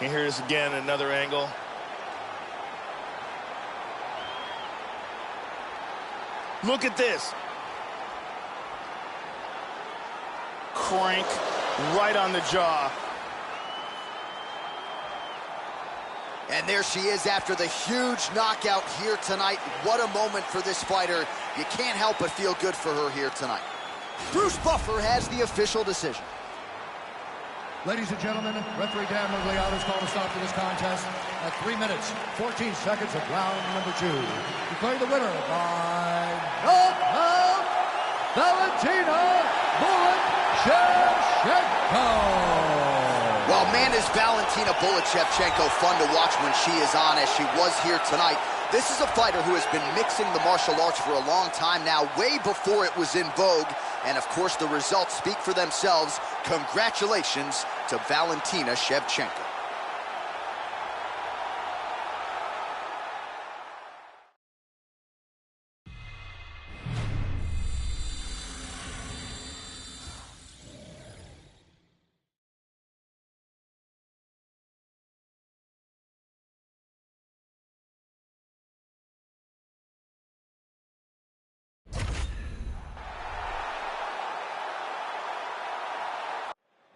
And here's again another angle. Look at this. Crank right on the jaw. And there she is after the huge knockout here tonight. What a moment for this fighter. You can't help but feel good for her here tonight. Bruce Buffer has the official decision. Ladies and gentlemen, referee Dan Migliotta has called a stop to this contest at 3 minutes, 14 seconds of round number 2. Declaring the winner by knockout, Valentina Bullet Shevchenko. Well, man, is Valentina Bullet Shevchenko fun to watch when she is on, as she was here tonight. This is a fighter who has been mixing the martial arts for a long time now, way before it was in vogue. And, of course, the results speak for themselves. Congratulations to Valentina Shevchenko.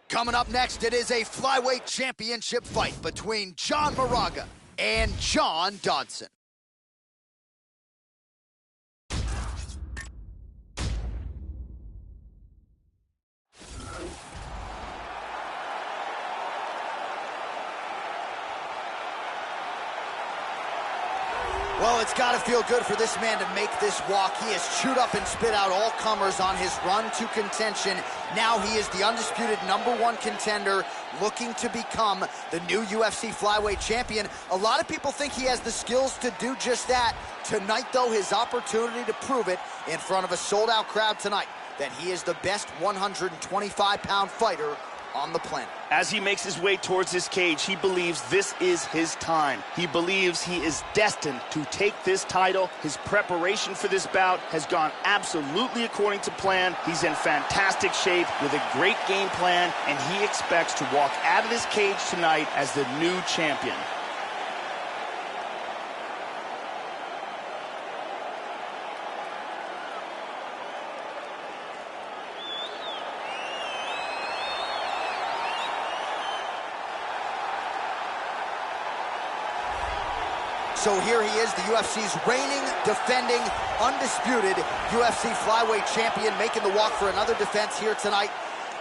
Coming up next, it is a flyweight championship fight between John Moraga and John Dodson. Well, it's got to feel good for this man to make this walk. He has chewed up and spit out all comers on his run to contention. Now he is the undisputed #1 contender, looking to become the new UFC flyweight champion. A lot of people think he has the skills to do just that. Tonight, though, his opportunity to prove it in front of a sold-out crowd tonight, that he is the best 125-pound fighter on the planet. As he makes his way towards his cage, he believes this is his time. He believes he is destined to take this title. His preparation for this bout has gone absolutely according to plan. He's in fantastic shape with a great game plan, and he expects to walk out of this cage tonight as the new champion. So here he is, the UFC's reigning, defending, undisputed UFC flyweight champion, making the walk for another defense here tonight.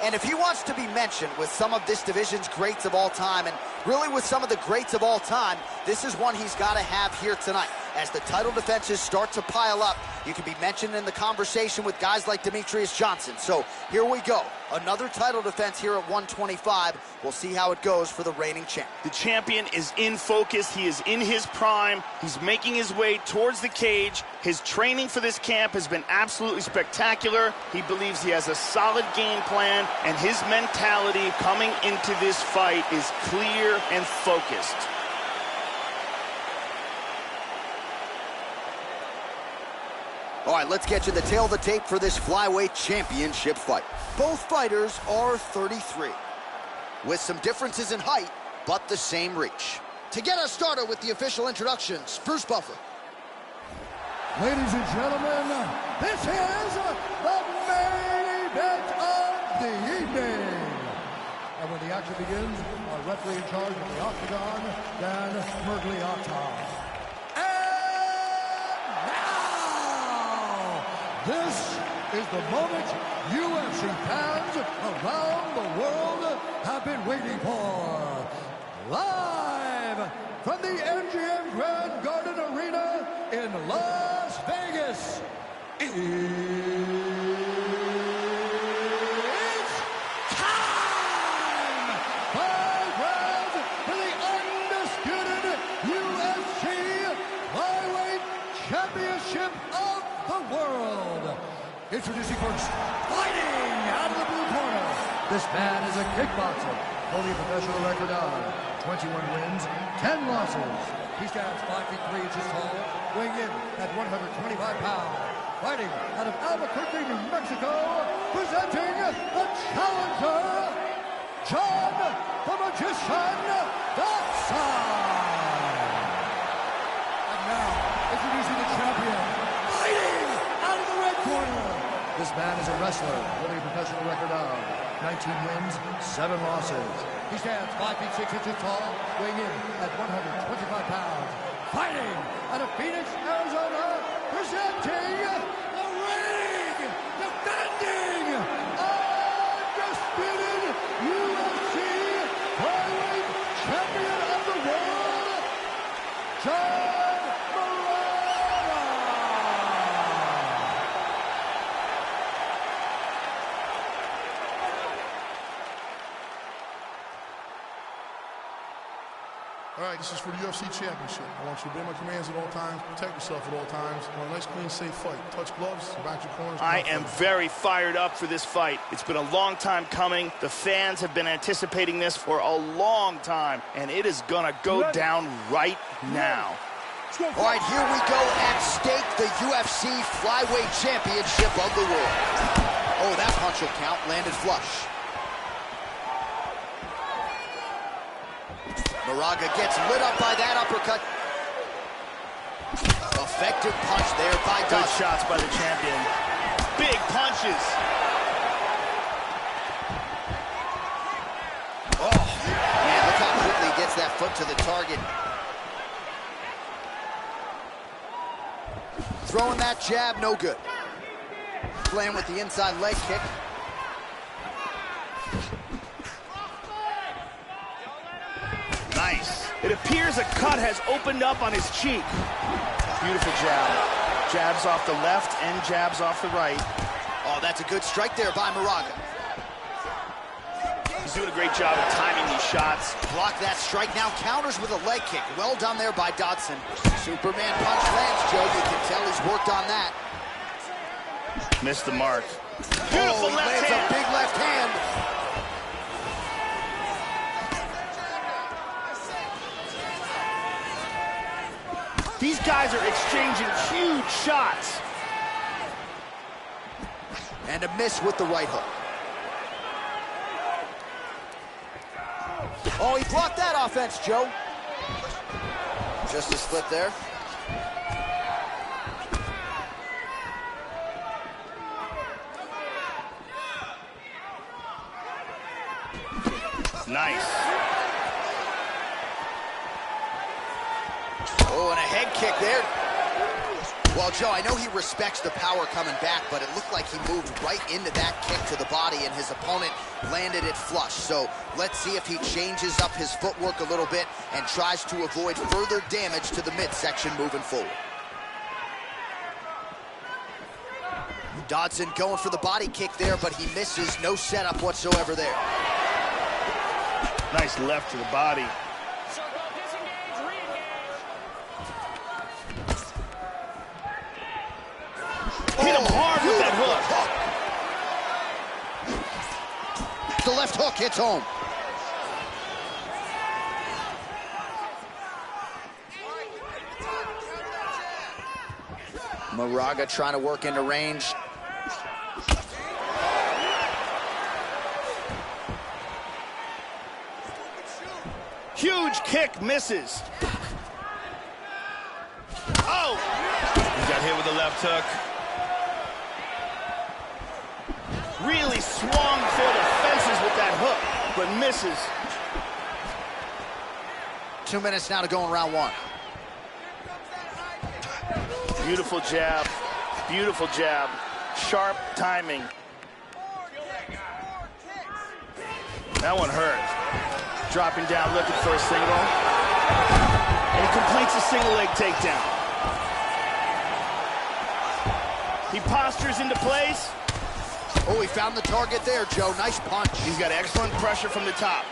And if he wants to be mentioned with some of this division's greats of all time, and really with some of the greats of all time, this is one he's got to have here tonight. As the title defenses start to pile up, you can be mentioned in the conversation with guys like Demetrius Johnson. So here we go. Another title defense here at 125. We'll see how it goes for the reigning champ. The champion is in focus. He is in his prime. He's making his way towards the cage. His training for this camp has been absolutely spectacular. He believes he has a solid game plan, and his mentality coming into this fight is clear and focused. All right, let's get you the tail of the tape for this flyweight championship fight. Both fighters are 33, with some differences in height, but the same reach. To get us started with the official introductions, Bruce Buffer. Ladies and gentlemen, this is the main event of the evening. And when the action begins, our referee in charge of the octagon, Dan Mergliotta. This is the moment UFC fans around the world have been waiting for. Live from the MGM Grand Garden Arena in Las Vegas, it's time! 5 rounds for the undisputed UFC Flyweight Championship of the world. Introducing first, fighting out of the blue corner. This man is a kickboxer, holding a professional record of 21 wins, 10 losses. He stands 5 feet 3 inches tall, weighing in at 125 pounds. Fighting out of Albuquerque, New Mexico, presenting the challenger, John the Magician Dawson. And now, introducing the champion, fighting out of the red corner. This man is a wrestler, holding a professional record of 19 wins, 7 losses. He stands 5 feet 6 inches tall, weighing in at 125 pounds. Fighting out of Phoenix, Arizona, presenting the reigning, defending, undisputed UFC flyweight champion of the world, John. All right, this is for the UFC Championship. I want you to obey my commands at all times, protect yourself at all times. I want a nice, clean, safe fight. Touch gloves, back your corners. I am very fired up for this fight. It's been a long time coming. The fans have been anticipating this for a long time, and it is gonna go down right now. All right, here we go. At stake, the UFC Flyweight Championship of the world. Oh, that punch will count. Landed flush. Moraga gets lit up by that uppercut. Effective punch there by Dawson. Good shots by the champion. Big punches. Oh, man, look how quickly he gets that foot to the target. Throwing that jab, no good. Playing with the inside leg kick. Nice. It appears a cut has opened up on his cheek. Beautiful jab. Jabs off the left and jabs off the right. Oh, that's a good strike there by Moraga. He's doing a great job of timing these shots. Block that strike, now counters with a leg kick. Well done there by Dodson. Superman punch lands, Joe. You can tell he's worked on that. Missed the mark. Beautiful he left lands hand. a big left hand. These guys are exchanging huge shots. And a miss with the right hook. Oh, he blocked that offense, Joe. Just a slip there. Nice. Oh, and a head kick there. Well, Joe, I know he respects the power coming back, but it looked like he moved right into that kick to the body, and his opponent landed it flush. So let's see if he changes up his footwork a little bit and tries to avoid further damage to the midsection moving forward. Dodson going for the body kick there, but he misses. No setup whatsoever there. Nice left to the body. Hit him hard with that hook. The left hook hits home. Moraga trying to work into range. Huge kick, misses. Oh! He got hit with the left hook. Really swung for the fences with that hook, but misses. 2 minutes now to go in round one. Beautiful jab, beautiful jab. Sharp timing. That one hurt. Dropping down, looking for a single. And he completes a single leg takedown. He postures into place. Oh, he found the target there, Joe. Nice punch. He's got excellent pressure from the top.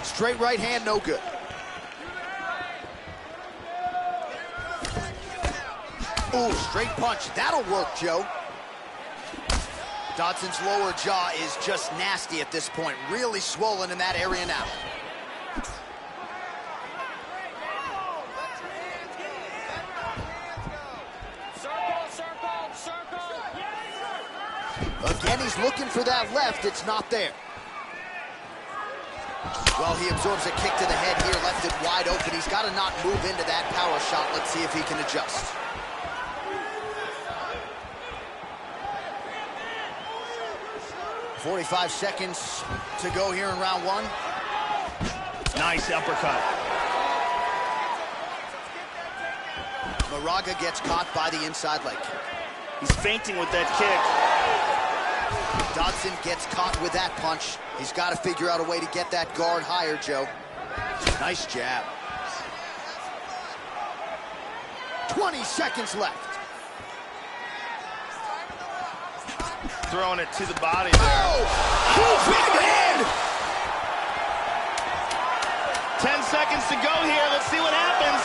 Straight right hand, no good. Ooh, straight punch. That'll work, Joe. Dodson's lower jaw is just nasty at this point. Really swollen in that area now. Again, he's looking for that left. It's not there. Well, he absorbs a kick to the head here, left it wide open. He's got to not move into that power shot. Let's see if he can adjust. .45 seconds to go here in round one. Nice uppercut. Moraga gets caught by the inside leg kick. He's feinting with that kick. Dodson gets caught with that punch. He's got to figure out a way to get that guard higher, Joe. Nice jab. 20 seconds left. Throwing it to the body there. Oh, big hand! 10 seconds to go here. Let's see what happens.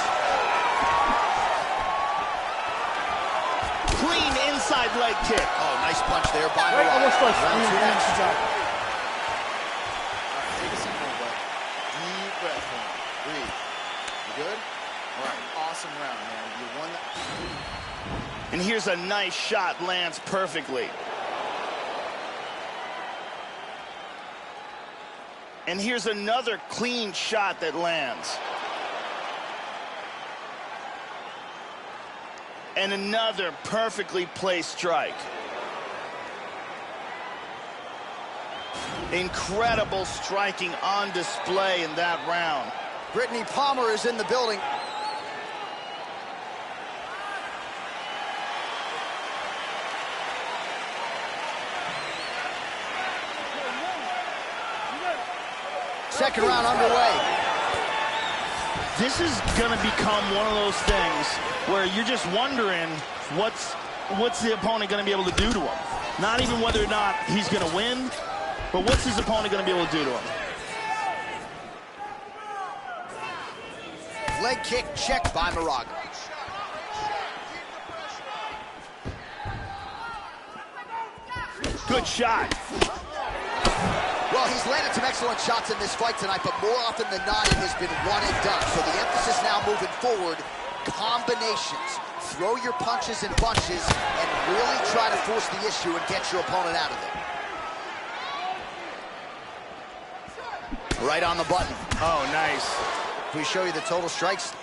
Clean inside leg kick. Oh, nice punch there by Right, Moraga. almost close. Round two next. All right, take a seat, bud. Deep breath, man. Breathe. You good? All right, awesome round, man. You won that. And here's a nice shot, lands perfectly. And here's another clean shot that lands. And another perfectly placed strike. Incredible striking on display in that round. Brittany Palmer is in the building. second round underway. This is going to become one of those things where you're just wondering what's the opponent going to be able to do to him. Not even whether or not he's going to win, but what's his opponent going to be able to do to him. Leg kick checked by Moraga. Good shot. Well, he's landed some excellent shots in this fight tonight, but more often than not, it has been one and done. So the emphasis now moving forward, combinations. Throw your punches and bunches and really try to force the issue and get your opponent out of there. Right on the button. Oh, nice. Can we show you the total strikes?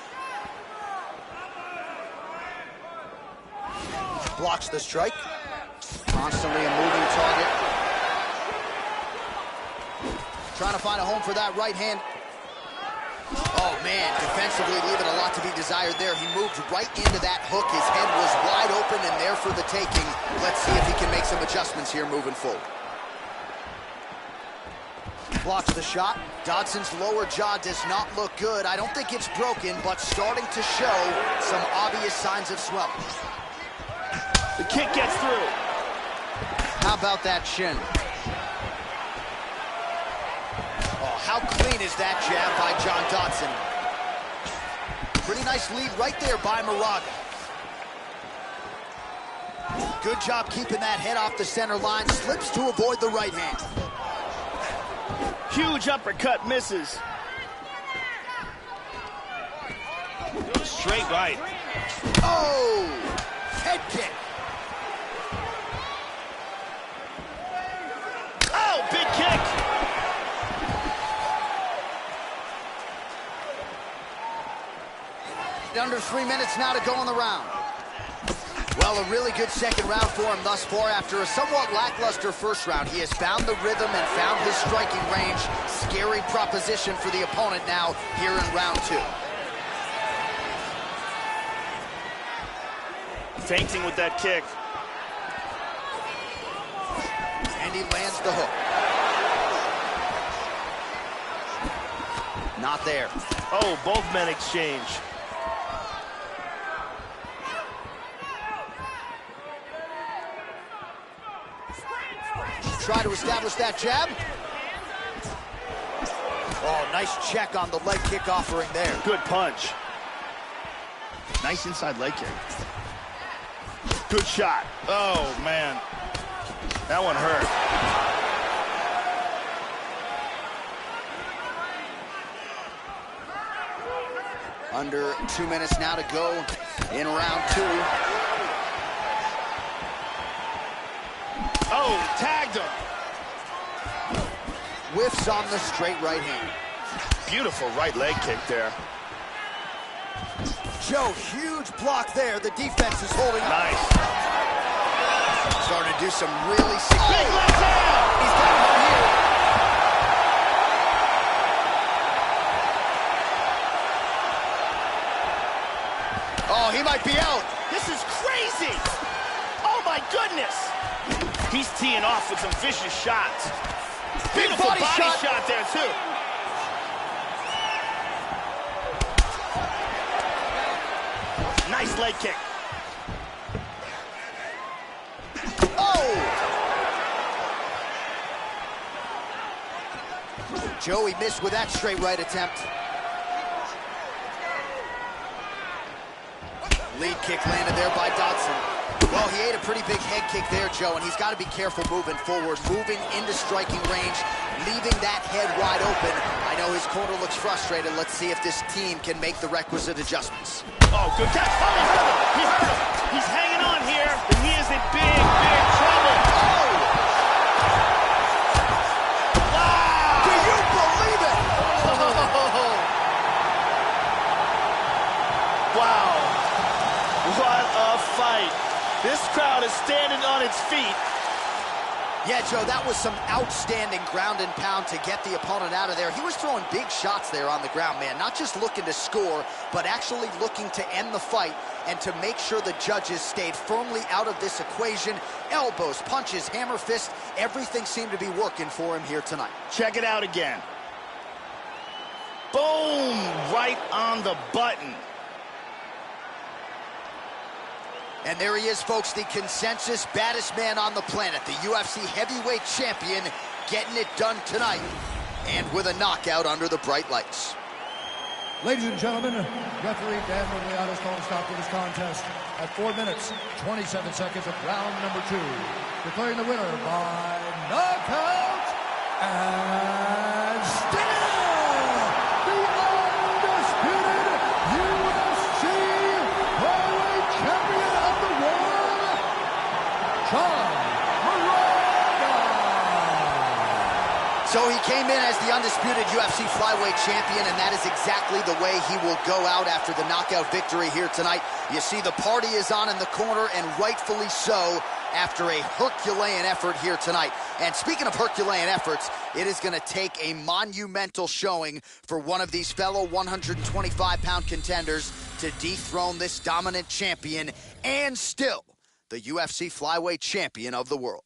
Blocks the strike. Constantly a moving target. Trying to find a home for that right hand. Oh, man, defensively leaving a lot to be desired there. He moved right into that hook. His head was wide open and there for the taking. Let's see if he can make some adjustments here moving forward. Blocks the shot. Dodson's lower jaw does not look good. I don't think it's broken, but starting to show some obvious signs of swelling. The kick gets through. How about that shin? Oh, how clean is that jab by John Dodson? Pretty nice lead right there by Moraga. Good job keeping that head off the center line. Slips to avoid the right hand. Huge uppercut misses. Straight right. Oh! Head kick. Oh, big kick. Under 3 minutes now to go in the round. Well, a really good second round for him thus far. After a somewhat lackluster first round, he has found the rhythm and found his striking range. Scary proposition for the opponent now here in round 2. Feinting with that kick. And he lands the hook. Not there. Oh, both men exchange. Try to establish that jab. Oh, nice check on the leg kick offering there. Good punch. Nice inside leg kick. Good shot. Oh, man. That one hurt. Under 2 minutes now to go in round 2. Oh, tagged him. Whiffs on the straight right hand. Beautiful right leg kick there. Joe, huge block there. The defense is holding up. Nice. Starting to do some really Big left hand. He's got him here. Oh, he might be out. This is crazy. Oh, my goodness. He's teeing off with some vicious shots. Beautiful body shot there, too. Nice leg kick. Oh! Joey missed with that straight right attempt. Lead kick landed there by Dodson. Well, he ate a pretty big head kick there, Joe, and he's got to be careful moving forward, moving into striking range, leaving that head wide open. I know his corner looks frustrated. Let's see if this team can make the requisite adjustments. Oh, good catch. Oh, he hurt him. He hurt him. He's hanging on here, and he is in big, big trouble. Oh! Wow! Do you believe it? Oh. Wow. What a fight. This crowd is standing on its feet. Yeah, Joe, that was some outstanding ground and pound to get the opponent out of there. He was throwing big shots there on the ground, man. Not just looking to score, but actually looking to end the fight and to make sure the judges stayed firmly out of this equation. Elbows, punches, hammer fist, everything seemed to be working for him here tonight. Check it out again. Boom! Right on the button. And there he is, folks, the consensus baddest man on the planet, the UFC heavyweight champion, getting it done tonight, and with a knockout under the bright lights. Ladies and gentlemen, referee Dan Miragliotta's called a stop to this contest at 4 minutes, 27 seconds of round number 2. Declaring the winner by knockout and still the undisputed UFC heavyweight champion of the world, John. So he came in as the undisputed UFC flyweight champion, and that is exactly the way he will go out after the knockout victory here tonight. You see the party is on in the corner, and rightfully so, after a Herculean effort here tonight. And speaking of Herculean efforts, it is going to take a monumental showing for one of these fellow 125-pound contenders to dethrone this dominant champion and still the UFC flyweight champion of the world.